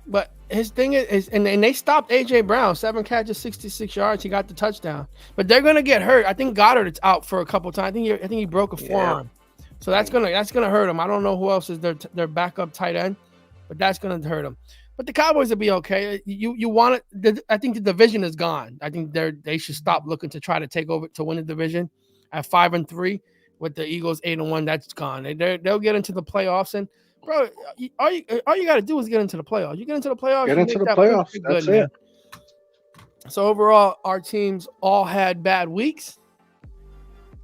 But his thing is, and they stopped AJ Brown, 7 catches, 66 yards. He got the touchdown. But they're gonna get hurt. I think Goddard is out for a couple times. I think he broke a forearm. So that's gonna hurt him. I don't know who else is their backup tight end, but that's gonna hurt him. But the Cowboys will be okay. You want it. I think the division is gone. I think they should stop looking to try to take over to win the division at 5-3 with the Eagles 8-1. That's gone. They'll get into the playoffs, and bro, all you got to do is get into the playoffs. You get into the playoffs. Get into the playoffs. That's it. So overall, our teams all had bad weeks.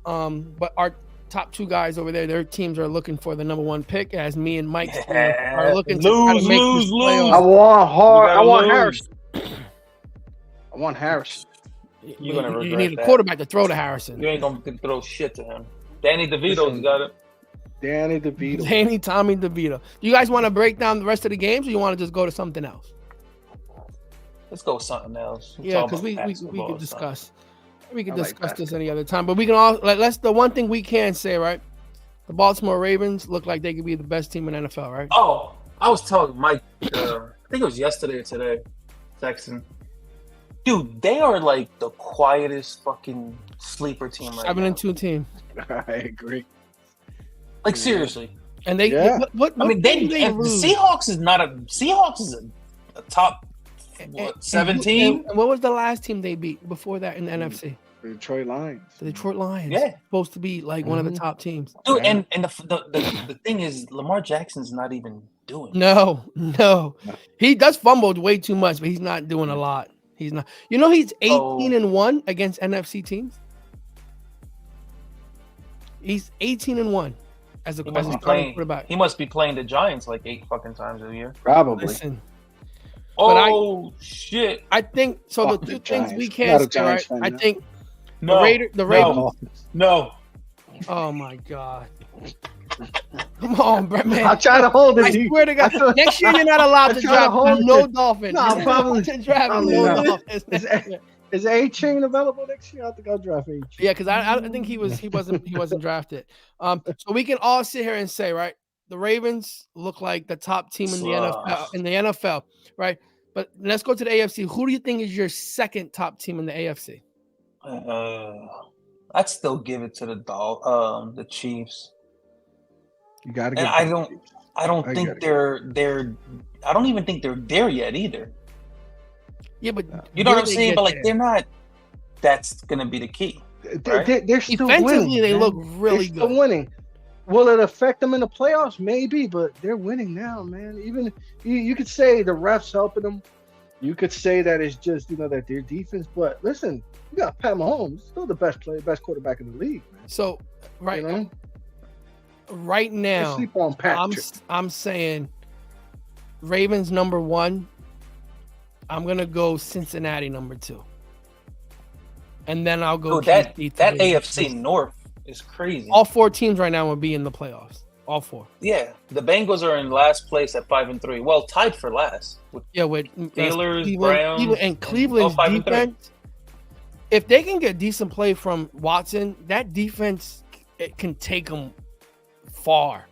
But our top 2 guys over there, their teams are looking for the number 1 pick, as me and Mike are looking to try to make this playoff. I want Harrison. I want Harrison. You need a quarterback to throw to Harrison. You ain't gonna throw shit to him. Danny DeVito's got it. Danny DeVito. Tommy DeVito. Do you guys want to break down the rest of the games, or you want to just go to something else? Let's go something else. Yeah, because we could discuss. We can discuss this any other time, but we can all the one thing we can say, right? The Baltimore Ravens look like they could be the best team in NFL, right? Oh, I was telling Mike, I think it was yesterday or today, Texan. Dude, they are like the quietest fucking sleeper team right now. 7-2 team. I agree. Like seriously. And they what I mean, the Seahawks is a top 7 team. And what was the last team they beat before that in the NFC? The Detroit Lions. The Detroit Lions. Yeah. Supposed to be like one of the top teams. Dude, and the thing is, Lamar Jackson's not even doing it. No. He does fumble way too much, but he's not doing a lot. He's not. You know, he's 18-1 against NFC teams. He's 18-1 as a quarterback. He must be playing the Giants like 8 fucking times a year. Probably. Listen. Shit! I think so. The 2 things we can't say, right? I think the Ravens. No. Oh my God! Come on, bro, man. I'll try to hold it. I swear to God, next year you're not allowed to draft no Dolphins. No, probably to draft no Dolphins. Is A-Chain available next year? I think I'll draft A-Chain. Yeah, because I think he wasn't drafted. So we can all sit here and say, right, the Ravens look like the top team in the NFL, right? But let's go to the AFC. Who do you think is your second top team in the AFC? I'd still give it to the Chiefs. You got to get. I don't think I don't even think they're there yet either. Yeah, but you know what I'm saying. But like, they're not. That's gonna be the key. Right? They're still defensively. Winning, they look really good. Still winning. Will it affect them in the playoffs? Maybe, but they're winning now, man. Even you could say the refs helping them. You could say that it's just that their defense. But listen, you got Pat Mahomes, still the best quarterback in the league, man. So right now, sleep on Patrick. I'm saying Ravens number 1. I'm gonna go Cincinnati number 2, and then I'll go. That AFC North is crazy. All 4 teams right now will be in the playoffs. All 4. Yeah, the Bengals are in last place at 5-3. Well, tied for last. With Steelers, Browns, and Cleveland's defense. If they can get decent play from Watson, that defense can take them far.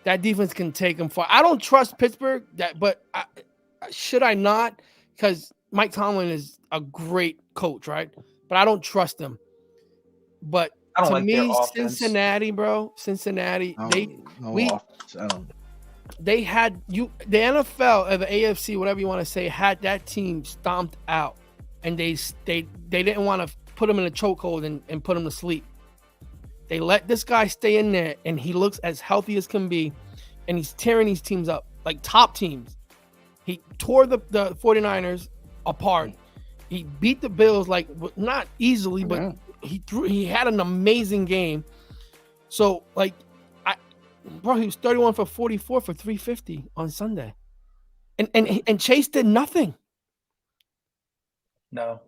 That defense can take them far. I don't trust Pittsburgh, but should I not? Because Mike Tomlin is a great coach, right? But I don't trust him. But to me, Cincinnati, bro, they had the NFL or the AFC, whatever you want to say, had that team stomped out, and they didn't want to put him in a chokehold and put him to sleep. They let this guy stay in there, and he looks as healthy as can be, and he's tearing these teams up, like top teams. He tore the 49ers apart. He beat the Bills, like, not easily, but he had an amazing game. So like, he was 31 for 44 for 350 on Sunday, and Chase did nothing. No.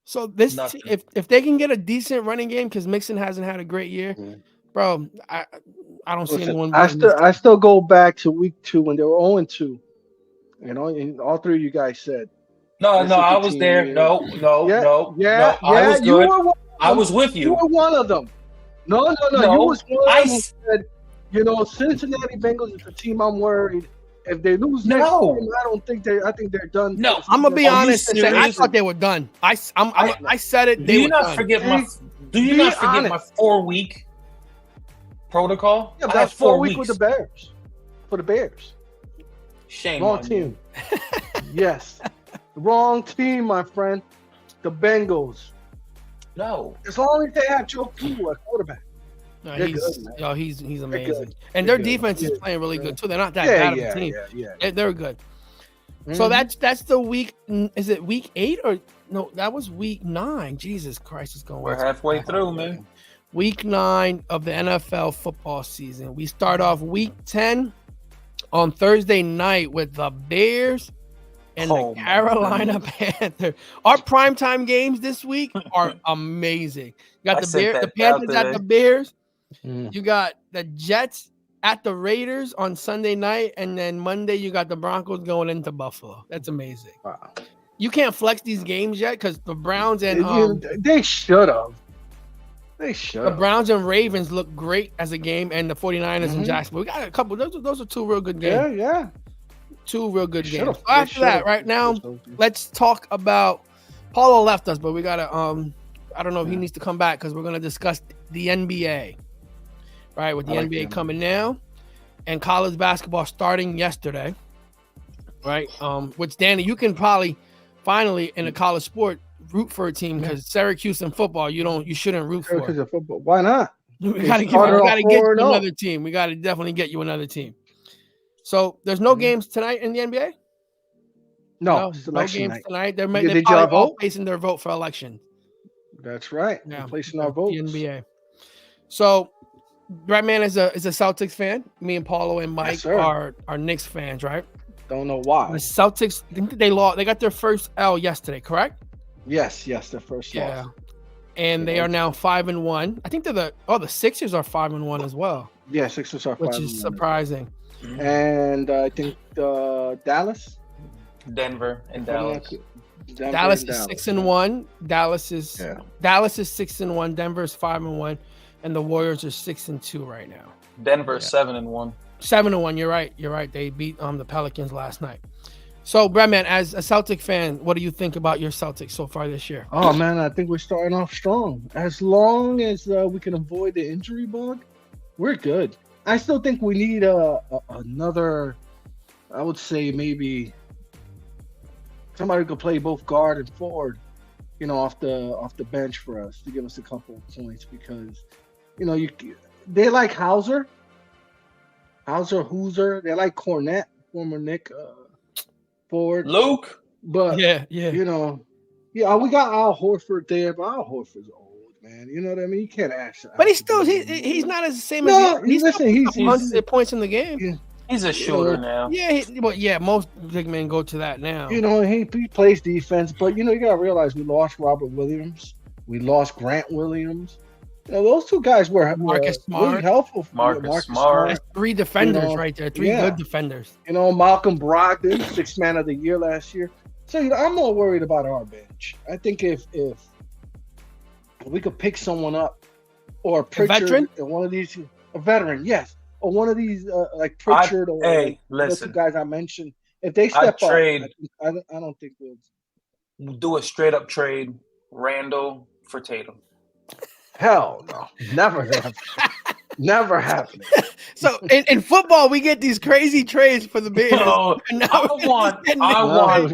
So this, if they can get a decent running game, because Mixon hasn't had a great year, bro, I don't see anyone. I still go back to week 2 when they were 0-2. You know, and all three of you guys said. No, I was there. No. I was good. I was with you. You were one of them. No. You was one who said, Cincinnati Bengals is the team I'm worried. If they lose next game, I think they're done. No, I'm gonna be honest and say I thought they were done. I said it. Do you not forget my 4-week protocol? Yeah, that's 4 weeks with the Bears. For the Bears. Shame Wrong on team. Yes. Wrong team, my friend. The Bengals. No. As long as they have Joe Cool at quarterback. No, he's amazing. And their defense is playing really good too. They're not that bad of a team. Yeah. They're good. Mm-hmm. So that's the week. Is it week 8 or no? That was week 9. Jesus Christ, it's going. We're halfway through, man. Week 9 of the NFL football season. We start off week 10 on Thursday night with the Bears and the Carolina Panthers. Our primetime games this week are amazing. You got the Panthers at the Bears. You got the Jets at the Raiders on Sunday night, and then Monday you got the Broncos going into Buffalo. That's amazing. Wow. You can't flex these games yet because the Browns and they should have. The Browns and Ravens look great as a game, and the 49ers and Jacksonville. We got a couple. Those are 2 real good games. Yeah. 2 real good games. So after that, right now, let's talk about. Paulo left us, but we gotta. I don't know if he needs to come back because we're gonna discuss the NBA. Right, with the NBA coming now, and college basketball starting yesterday. Right, which Danny, you can probably finally in a college sport root for a team because Syracuse in football, you shouldn't root for. Football. Why not? We gotta get you another team. We gotta definitely get you another team. So there's no games tonight in the NBA. No games tonight. They're probably all placing their vote for election. That's right. Yeah, placing our votes. The NBA. So, Brett is a Celtics fan. Me and Paulo and Mike are Knicks fans, right? Don't know why. The Celtics, I think they lost. They got their first L yesterday, correct? Yes, their first loss. And they are now 5-1. I think the Sixers are 5-1 as well. Yeah, Sixers are 5-1. Which is surprising. And I think Dallas, Denver, and Dallas. Dallas is 6-1. Dallas is 6-1. Denver is 5-1, and the Warriors are 6-2 right now. Denver is 7-1. 7-1. You're right. They beat the Pelicans last night. So, Bradman, as a Celtic fan, what do you think about your Celtics so far this year? Oh man, I think we're starting off strong. As long as we can avoid the injury bug, we're good. I still think we need another. I would say maybe somebody who could play both guard and forward, off the bench for us to give us a couple of points because, they like Hauser. They like Cornette, former Nick forward. Luke. But we got Al Horford there, but Al Horford's old, man. You know what I mean? You can't ask. But he's not as the same as he's points in the game. Yeah. He's a shooter now. Yeah, most big men go to that now. He plays defense, but you gotta realize we lost Robert Williams, we lost Grant Williams. Those 2 guys were Marcus Smart, really helpful. Marcus Smart. That's 3 defenders right there. 3 good defenders. Malcolm Brogdon, 6th man of the year last year. So I'm more worried about our bench. I think if we could pick someone up or Pritchard, a veteran, yes. Or one of these, like Pritchard the 2 guys I mentioned, if they step up, I don't think we'll do a straight up trade. Randall for Tatum. Hell no, never happened. Never happened. So in football, we get these crazy trades for the Bears. I want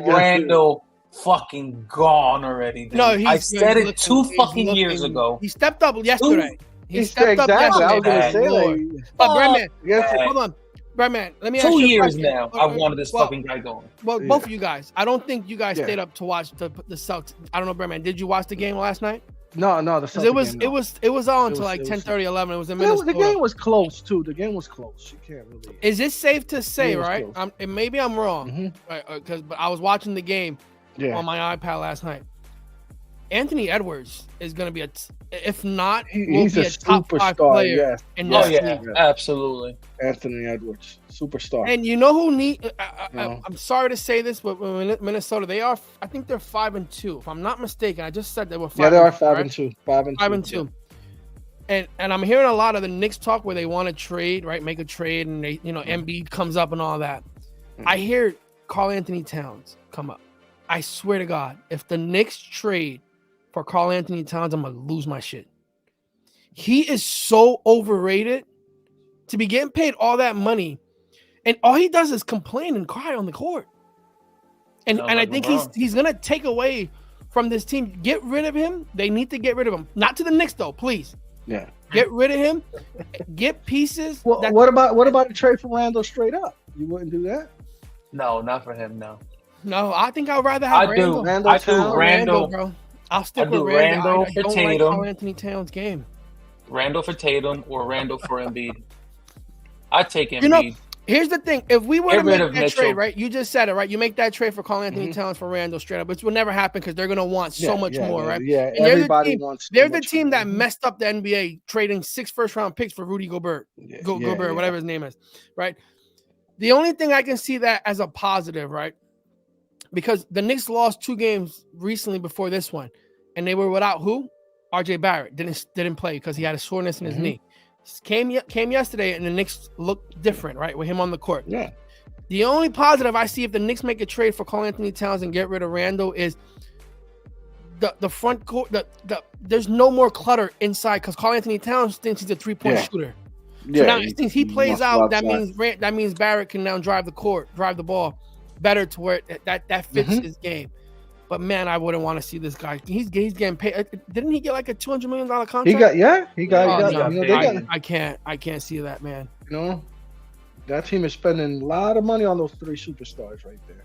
Randall fucking gone already. Dude. No, I said it 2 fucking years ago. He stepped up yesterday. He stepped up yesterday. I was going to say that. But Bradman, hold on. Bradman, let me ask you 2 years now. I wanted this fucking guy going. Well, both of you guys. I don't think you guys stayed up to watch the Celtics. I don't know, Bradman. Did you watch the game last night? No, the Celtic game, no. it was on until like 10:30, 11. It was in Minnesota. Minnesota. The game was close too. The game was close. You can't really. Is it safe to say, right? And maybe I'm wrong, Mm-hmm. right? But I was watching the game on my iPad last night. Anthony Edwards is going to be if not, he's be a top 5 player. Yes. Absolutely. Anthony Edwards, superstar. And you know who I'm sorry to say this, but Minnesota, I think they're 5-2. If I'm not mistaken, I just said they were 5. Yeah, they are 5-2. 5-2. And I'm hearing a lot of the Knicks talk where they want to trade, right? Make a trade, and they, Embiid comes up and all that. I hear Karl Anthony Towns come up. I swear to God, if the Knicks trade for Karl Anthony Towns, I'm gonna lose my shit. He is so overrated to be getting paid all that money, and all he does is complain and cry on the court. And I think he's gonna take away from this team. Get rid of him. They need to get rid of him. Not to the Knicks though, please. Yeah. Get rid of him. Get pieces. Well, what about a trade for Randall straight up? You wouldn't do that? No, not for him. No, I think I'd rather have Randall. I do Randall, bro. I'll stick with Randall. I don't like Karl Anthony Towns' game. Randall for Tatum or Randall for Embiid. I'd take Embiid. Here's the thing. If we were to make that trade, right? You just said it, right? You make that trade for Karl Anthony Towns for Randall straight up, which will never happen because they're going to want so much more, right? Yeah, and everybody wants. They're the team that messed up the NBA, trading 6 first-round picks for Rudy Gobert. Gobert, whatever his name is, right? The only thing I can see that as a positive, right? Because the Knicks lost 2 games recently before this one, and they were without who? RJ Barrett didn't play because he had a soreness in his knee. Came yesterday, and the Knicks looked different, right, with him on the court. Yeah. The only positive I see if the Knicks make a trade for Karl Anthony Towns and get rid of Randall is the front court. There's no more clutter inside because Karl Anthony Towns thinks he's a 3-point shooter. Yeah. So now since he plays out, that means Barrett can now drive the ball better to where that fits his game. But man, I wouldn't want to see this guy. He's getting paid. Didn't he get like a $200 million contract? He got. I can't see that, man. That team is spending a lot of money on those 3 superstars right there.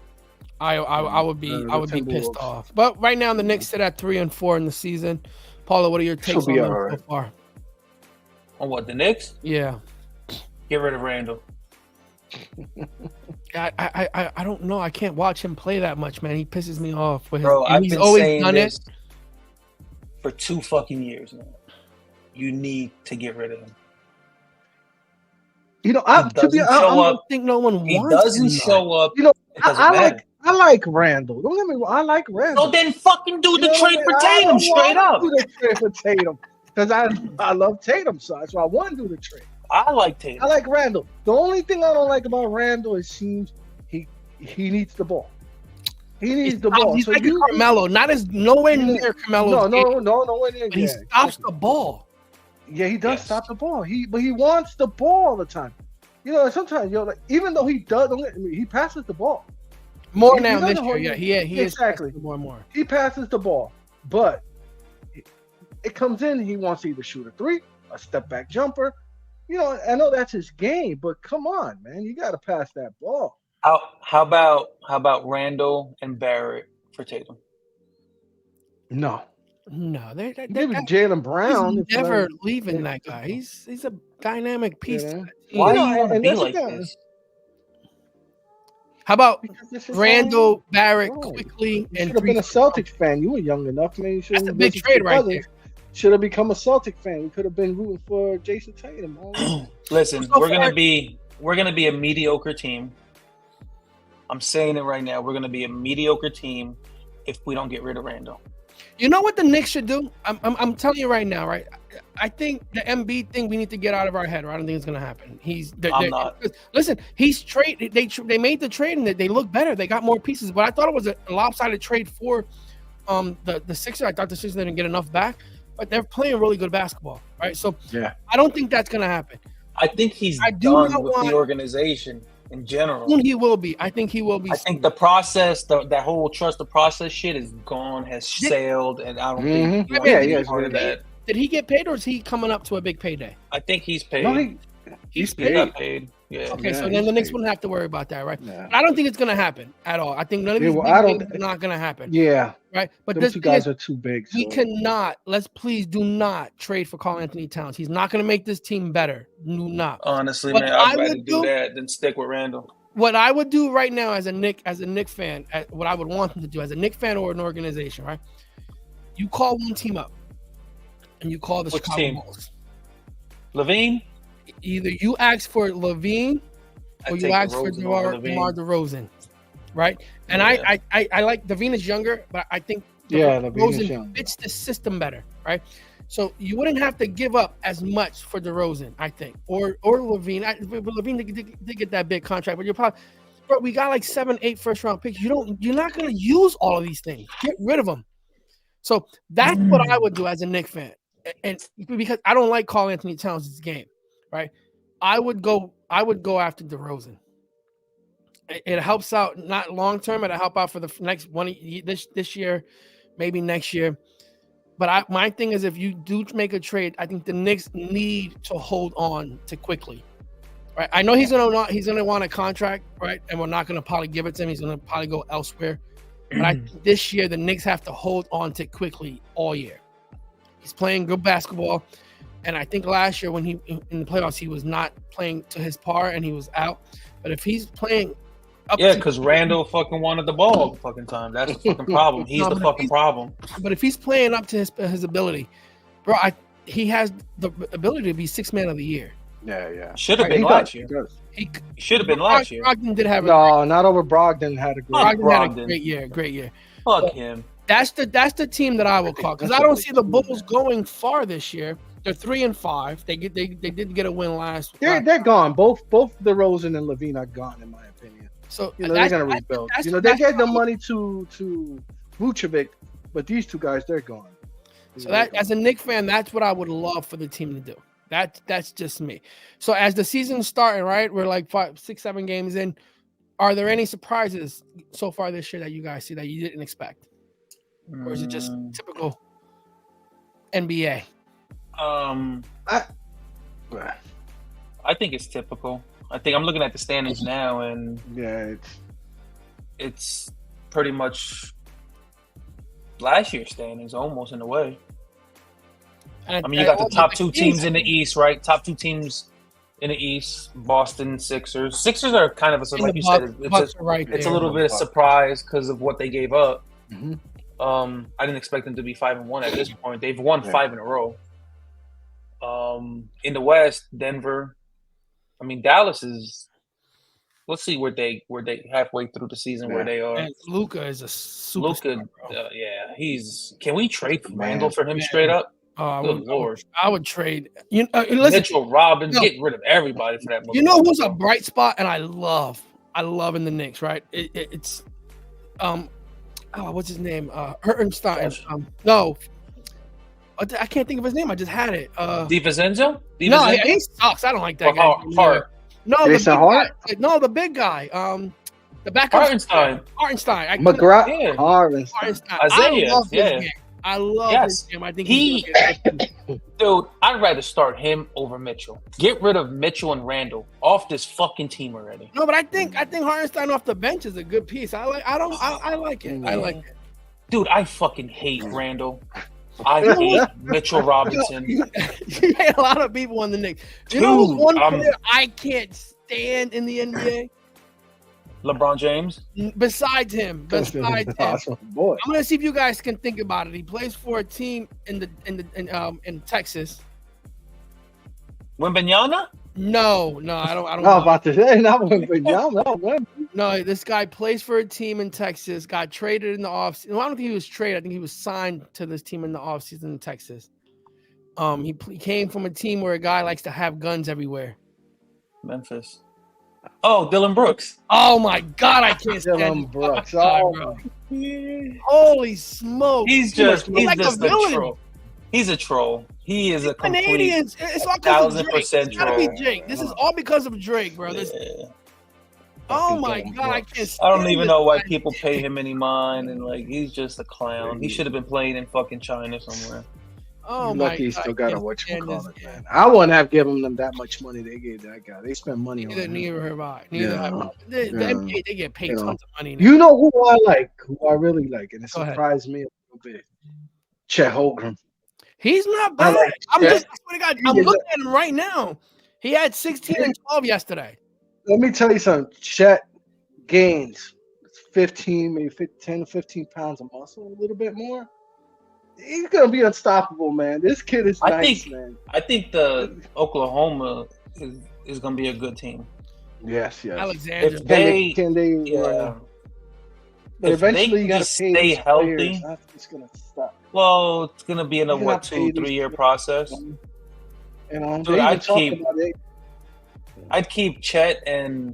I would be pissed off. But right now the Knicks sit at 3-4 in the season. Paula, what are your takes on them so far? On what, the Knicks? Yeah. Get rid of Randall. I don't know. I can't watch him play that much, man. He pisses me off. Bro, I've been always done this for 2 fucking years, man. You need to get rid of him. I don't think no one wants him. He doesn't show up. I like Randall. Don't get me wrong. I like Randall. So then fucking do the trade for Tatum straight up. Do the trade for Tatum because I love Tatum, so that's why I want to do the trade. I like Tatum. I like Randall. The only thing I don't like about Randall is he needs the ball. He needs the ball. He's like Carmelo, nowhere near Carmelo. No, nowhere near. But he stops the ball. Yeah, he does stop the ball. But he wants the ball all the time. Sometimes even though he passes the ball more now this year. Yeah, he exactly is more and more. He passes the ball, but it comes in. He wants to either shoot a 3, a step back jumper. I know that's his game, but come on, man, you got to pass that ball. How about Randall and Barrett for Tatum? No. They're Jaylen Brown. He's never leaving that guy. He's a dynamic piece. Yeah. Why do you want to be like this? How about Randall, Barrett quickly? You should have been a Celtics fan. You were young enough, man. That's a big trade right there. Should have become a Celtic fan. We could have been rooting for Jason Tatum. Listen, we're gonna be a mediocre team. I'm saying it right now. We're gonna be a mediocre team if we don't get rid of Randall. You know what the Knicks should do? I'm telling you right now, right? I think the Embiid thing we need to get out of our head. Right? I don't think it's gonna happen. I'm not. Listen, they made the trade and they look better. They got more pieces, but I thought it was a lopsided trade for the Sixers. I thought the Sixers didn't get enough back. But they're playing really good basketball, right? So I don't think that's going to happen. I think he's done with the organization in general. He will be. I think he will be. I think the process, that whole trust the process shit is gone, has sailed, and I don't think he wants to be part of that. Did he get paid, or is he coming up to a big payday? I think he's paid. No, he's paid. Got paid. Yeah. Okay, so then the Knicks wouldn't have to worry about that, right? Yeah. I don't think it's gonna happen at all. I think none of these big things are not gonna happen. Yeah. Right. But those two guys are too big. We cannot. Let's please do not trade for Karl Anthony Towns. He's not gonna make this team better. Do not. Honestly, man, I'd rather do that than stick with Randall. What I would do right now as a Knick fan, what I would want him to do as a Knick fan or an organization, right? You call one team up, and you call the Chicago Bulls. Levine? Either you ask for Levine or you ask for DeMar DeRozan, right? And I like Levine is younger, but I think DeRozan fits the system better, right? So you wouldn't have to give up as much for DeRozan, I think, or Levine. Levine did get that big contract, but you're probably, bro, we got like 7-8 first round picks. You're not gonna use all of these things. Get rid of them. So that's what I would do as a Knicks fan, and because I don't like Karl Anthony Towns' game, right? I would go after DeRozan. It helps out not long term. It'll help out for the next one this year, maybe next year. But my thing is, if you do make a trade, I think the Knicks need to hold on to quickly. Right? I know he's gonna want a contract, right? And we're not gonna probably give it to him. He's gonna probably go elsewhere. But I think this year the Knicks have to hold on to quickly all year. He's playing good basketball, and I think last year when he in the playoffs he was not playing to his par and he was out. But if he's playing, because Randall fucking wanted the ball all the fucking time. That's the fucking problem. He's the fucking problem. But if he's playing up to his ability, bro, he has the ability to be sixth man of the year. Yeah. Should have been last year. He should have been last year. Brogdon did have not over Brogdon. Had a great year. Fuck him. That's the team that I will call, because I don't see the Bulls going far this year. They're 3-5. They did get a win last. They're gone. Both DeRozan and Levine are gone, in my opinion. So they're gonna rebuild. They gave the money to Vucevic, but these two guys, they're gone. So as a Knicks fan, that's what I would love for the team to do. That's just me. So as the season's starting, right, we're like 5, 6, 7 games in. Are there any surprises so far this year that you guys see that you didn't expect, or is it just typical NBA? I think it's typical. I think I'm looking at the standings now, and it's pretty much last year's standings, almost in a way. I mean, you got the top two teams in the East, right? Top two teams in the East, Boston Sixers. Sixers are kind of like you said, it's a little bit of surprise because of what they gave up. Mm-hmm. I didn't expect them to be 5-1 at this point. They've won 5 in a row. In the West, Denver. I mean, Dallas is. Let's see where they halfway through the season where they are. And Luka is a superstar. He's. Can we trade Randall for him straight up? Good Lord! I would trade. Mitchell Robbins, get rid of everybody for that. You know who's a bright spot, and I love in the Knicks, right? It's what's his name? Hertenstein. No. I can't think of his name. I just had it. DiVincenzo? No, he sucks. I don't like that guy. Hart. No, the big guy. The backup. Hartenstein. McGrath. Isaiah. I love his game. I think dude, I'd rather start him over Mitchell. Get rid of Mitchell and Randall off this fucking team already. No, but I think Hartenstein off the bench is a good piece. I like it. I like it. Dude, I fucking hate Randall. I hate Mitchell Robinson. You hate a lot of people in the Knicks. You know who's one player I can't stand in the NBA? LeBron James. Besides him. Awesome. Boy. I'm gonna see if you guys can think about it. He plays for a team in Texas. Wembanyama? No, I don't. I was about to say not Wembanyama. No, this guy plays for a team in Texas. Got traded in the offseason. Well, I don't think he was traded. I think he was signed to this team in the offseason in Texas. He came from a team where a guy likes to have guns everywhere. Memphis. Oh, Dylan Brooks. Oh my God, I can't stand Dylan Brooks. Bro. Holy smoke! He's just a troll. He's a troll. He is a complete Canadians. It's all because of Drake. 1,000% It's gotta be Drake. This is all because of Drake, bro. Oh my God, I can't stand I don't even know why people pay him any mind, and like he's just a clown. He should have been playing in fucking China somewhere. Oh You're my lucky he God, still I got a can't stand whatchamacallit, this man. game. I wouldn't have given them that much money they gave that guy. They spent money on him. Neither have I. Neither have I. The Yeah. NBA, they get paid tons of money now. You know who I like, who I really like, and it Go ahead. surprised me a little bit. Chet Holmgren. He's not bad. like I Chet. swear to God, I'm looking at him right now. He had 16 and 12 yesterday. Let me tell you something. Chet gains 15, maybe 10 to 15 pounds of muscle, a little bit more. He's gonna be unstoppable, man. This kid is nice, man. I think the Oklahoma is gonna be a good team. Yes. Alexander. Can they? Yeah. But eventually, you gotta just pay stay healthy. Players. That's just gonna stop. Well, it's gonna be in a 2-3 year process. Dude, I'd keep Chet and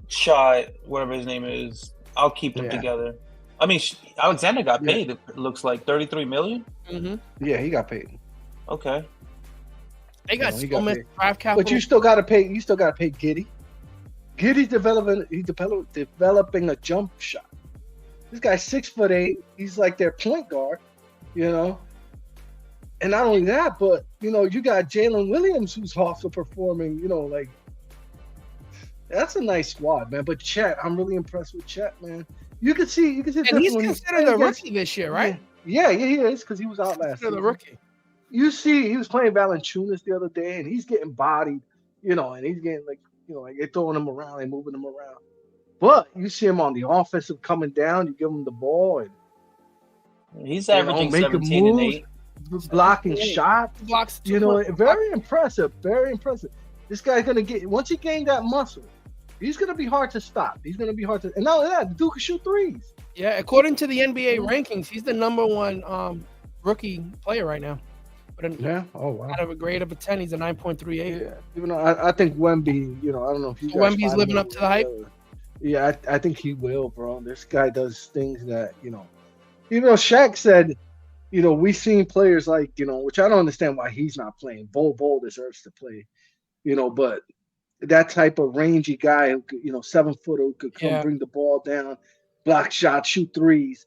Shaw, whatever his name is. I'll keep them together. I mean, Alexander got paid. It looks like $33 million. Mm-hmm. Yeah, he got paid. Okay. They got so much draft capital, but you still got to pay. You still got to pay Giddey. Giddey's developing a jump shot. This guy's 6'8". He's like their point guard, And not only that, but you got Jalen Williams who's also performing. That's a nice squad, man. But Chet, I'm really impressed with Chet, man. You can see. And he's considered a rookie this year, right? Yeah, he is because he was out last year. The rookie. You see, he was playing Valanciunas the other day, and he's getting bodied, and he's getting like they're throwing him around, they're moving him around. But you see him on the offensive coming down, you give him the ball, and he's averaging 17 and 8, blocking shots. Blocks. Very impressive. Very impressive. This guy's gonna once he gained that muscle. He's going to be hard to stop. And not only that, the dude can shoot threes. Yeah, according to the NBA rankings, he's the #1 rookie player right now. Oh, wow. Out of a grade of a 10, he's a 9.38. Yeah, even though I think Wemby, I don't know if you guys Wemby's living up to the hype? Yeah, I think he will, bro. This guy does things that, even though Shaq said, we've seen players like, which I don't understand why he's not playing. Bol deserves to play, but that type of rangy guy who could, 7-footer who could come bring the ball down, block shots, shoot threes,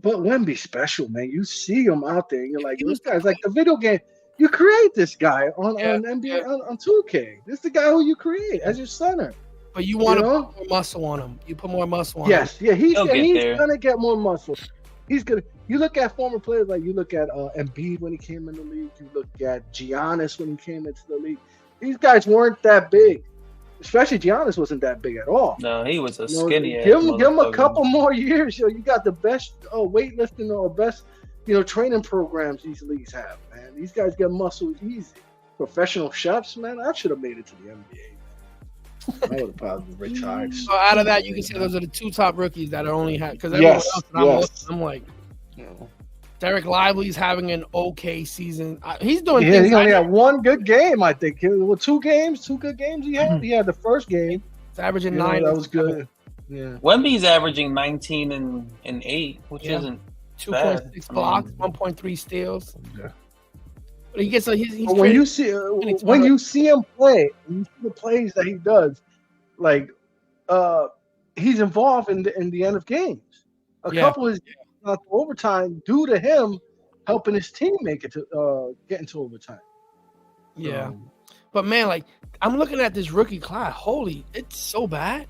But Wemby's special, man. You see him out there, and you're like, this guy's like the video game. You create this guy on NBA on 2K. This is the guy who you create as your center. But you want to put more muscle on him. You put more muscle on him. Yes, he's gonna get more muscle. He's gonna. You look at former players like you look at Embiid when he came in the league. You look at Giannis when he came into the league. These guys weren't that big, especially Giannis wasn't that big at all. No, he was a skinny. Give him a couple more years. You got the best weightlifting or best, training programs these leagues have, man. These guys get muscle easy. Professional chefs, man. I should have made it to the NBA. I would have probably retired. So out of that, you can say those are the 2 top rookies that are only had because everyone else I'm like. Derek Lively's having an okay season. He's doing things. He only had 1 good game, I think. 2 games, 2 good games he had. He had the first game. He's averaging 9. That was good. Yeah. Wemby's averaging 19 and 8, which isn't 2.6 blocks, 1.3 steals. Yeah. But he gets he's when you see him play, you see the plays that he does, like he's involved in the end of games. A couple is overtime due to him helping his team make it to get into overtime. Yeah, but man, I'm looking at this rookie class. Holy, it's so bad.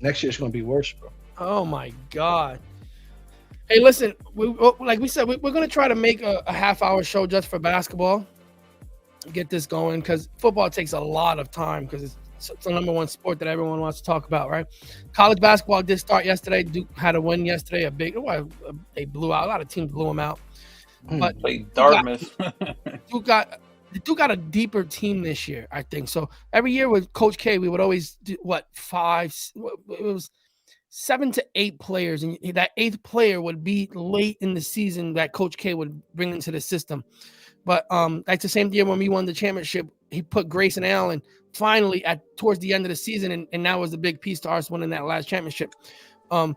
Next year's going to be worse, bro. Oh my God. Hey, listen, like we said, we're going to try to make a half-hour show just for basketball. Get this going because football takes a lot of time because it's the #1 sport that everyone wants to talk about, right? College basketball did start yesterday. Duke had a win yesterday. They blew out. A lot of teams blew them out. But played Dartmouth. Duke got a deeper team this year, I think. So every year with Coach K, we would always do it was 7 to 8 players, and that 8th player would be late in the season that Coach K would bring into the system. But like the same year when we won the championship, he put Grayson Allen finally towards the end of the season, and that was the big piece to us winning that last championship. I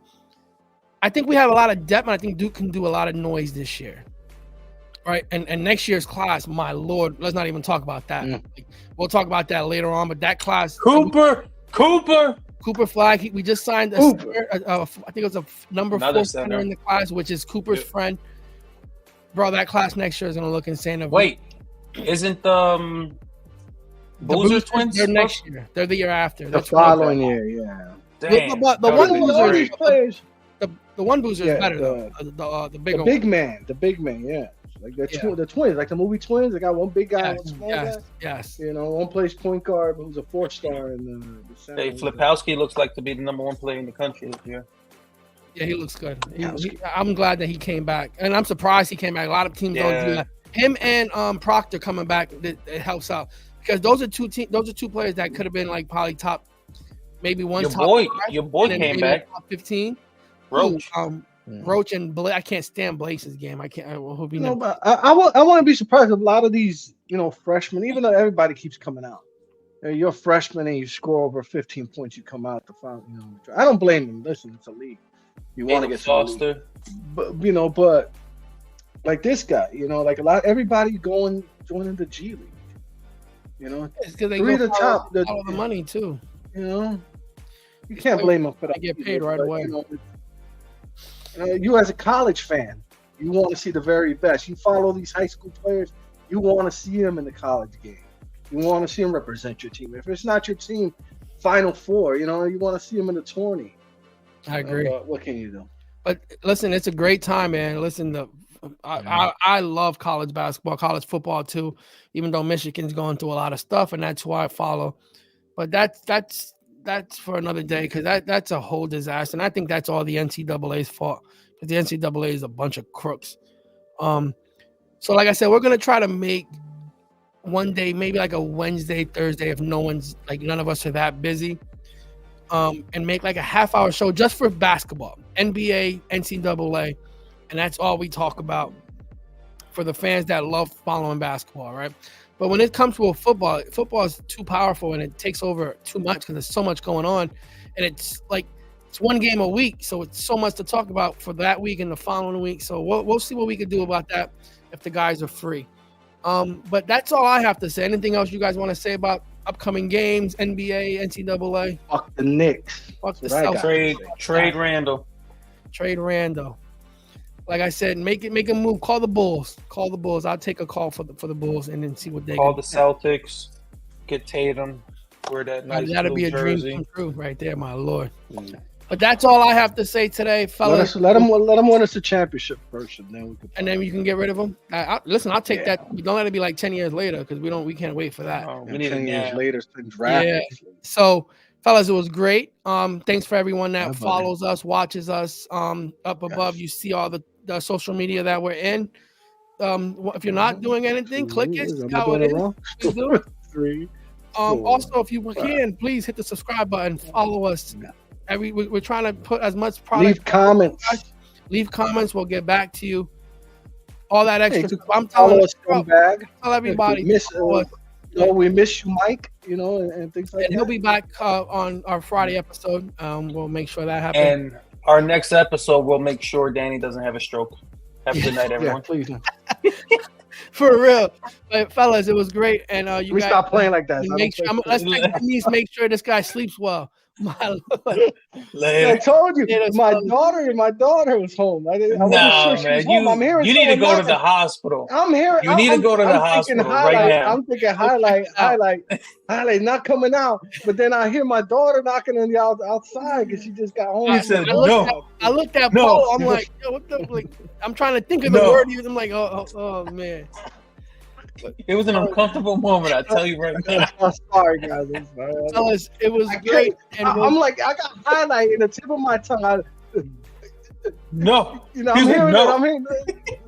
think we have a lot of depth, and I think Duke can do a lot of noise this year. Right, and next year's class, my Lord, let's not even talk about that. We'll talk about that later on. But that class, Cooper, Cooper Flag. We just signed I think it was a number 4 center in the class, which is Cooper's friend. Bro, that class next year is gonna look insane. Wait, isn't the Boozers twins? They're next year. They're the year after. The following year, yeah. Damn. The one Boozer, players. The one Boozer is better though. The big man, yeah. Like the twins, like the movie Twins. They got one big guy, one small guy. Yes. You know, one plays point guard, who's a 4-star in the center. Hey, Flipowski looks like to be the number 1 player in the country this year. Yeah, he looks good. I'm glad that he came back, and I'm surprised he came back. A lot of teams don't do that. Him and Proctor coming back, it helps out because those are two players that could have been like probably top, maybe one. Your boy came back. Top 15. Roach. Roach and Blake. I can't stand Blake's game. I can't. I hope he never. But I want to be surprised if a lot of these, freshmen, even though everybody keeps coming out. You're a freshman and you score over 15 points, you come out the final. I don't blame them. Listen, it's a league. You want to get Foster, but like this guy, like everybody joining the G League. It's because they go the top, the money too. You can't blame them for that. They get paid right away. You as a college fan, you want to see the very best. You follow these high school players, you want to see them in the college game. You want to see them represent your team. If it's not your team, Final Four, you want to see them in the tourney. I agree. What can you do? But listen, it's a great time, man. Listen, I love college basketball, college football too, even though Michigan's going through a lot of stuff, and that's why I follow. But that's for another day because that's a whole disaster, and I think that's all the NCAA's fault because the NCAA is a bunch of crooks. So like I said, we're gonna try to make one day, maybe like a Wednesday, Thursday, if none of us are that busy. And make like a half-hour show just for basketball, NBA, NCAA, and that's all we talk about for the fans that love following basketball, right? But when it comes to football is too powerful and it takes over too much because there's so much going on, and it's one game a week, so it's so much to talk about for that week and the following week. So we'll see what we can do about that if the guys are free. But that's all I have to say. Anything else you guys want to say about upcoming games, NBA, NCAA? Fuck the Knicks. Fuck the Celtics. Trade Randall. Trade Randall. Like I said, make a move. Call the Bulls. I'll take a call for the Bulls and then see what they call the Celtics. Get Tatum. Wear that nice that'd be a jersey. Dream come true right there, my lord. But that's all I have to say today, fellas. Let them win us a championship first, and then you can get rid of them. Listen, I'll take that. Don't let it be like 10 years later because we can't wait for that. We need 10 years later to draft. Yeah. So, fellas, it was great. Thanks for everyone that follows us, watches us. Up above, you see all the social media that we're in. If you're not doing anything, click it. See how it is. 3. Also, if you can, please hit the subscribe button. Follow us. We're trying to put as much product. Leave comments. We'll get back to you. All that extra. I'm telling tell everybody. We miss you, Mike. And things like that. And he'll be back on our Friday episode. We'll make sure that happens. And our next episode, we'll make sure Danny doesn't have a stroke. Have a good night, everyone. Please. For real, but fellas, it was great. And we guys stop playing like that. Let's make sure this guy sleeps well. My Lord. I told you, my daughter was home. I wasn't sure she was home. I'm hearing you need to go to the hospital. I'm here. You need to go to the hospital right now. I'm thinking highlight, not coming out. But then I hear my daughter knocking on the outside because she just got home. I looked at Paul. I'm like, yo, what the? I'm trying to think of the word. I'm like, oh man. It was an uncomfortable moment, I tell you right now. I'm sorry, guys. Fellas, it was great. And I'm like, I got highlight in the tip of my tongue. I'm hearing it.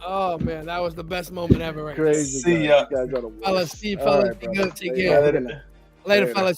Oh man, that was the best moment ever. Right? Crazy. See ya. Fellas, be good. Take care. Later, fellas.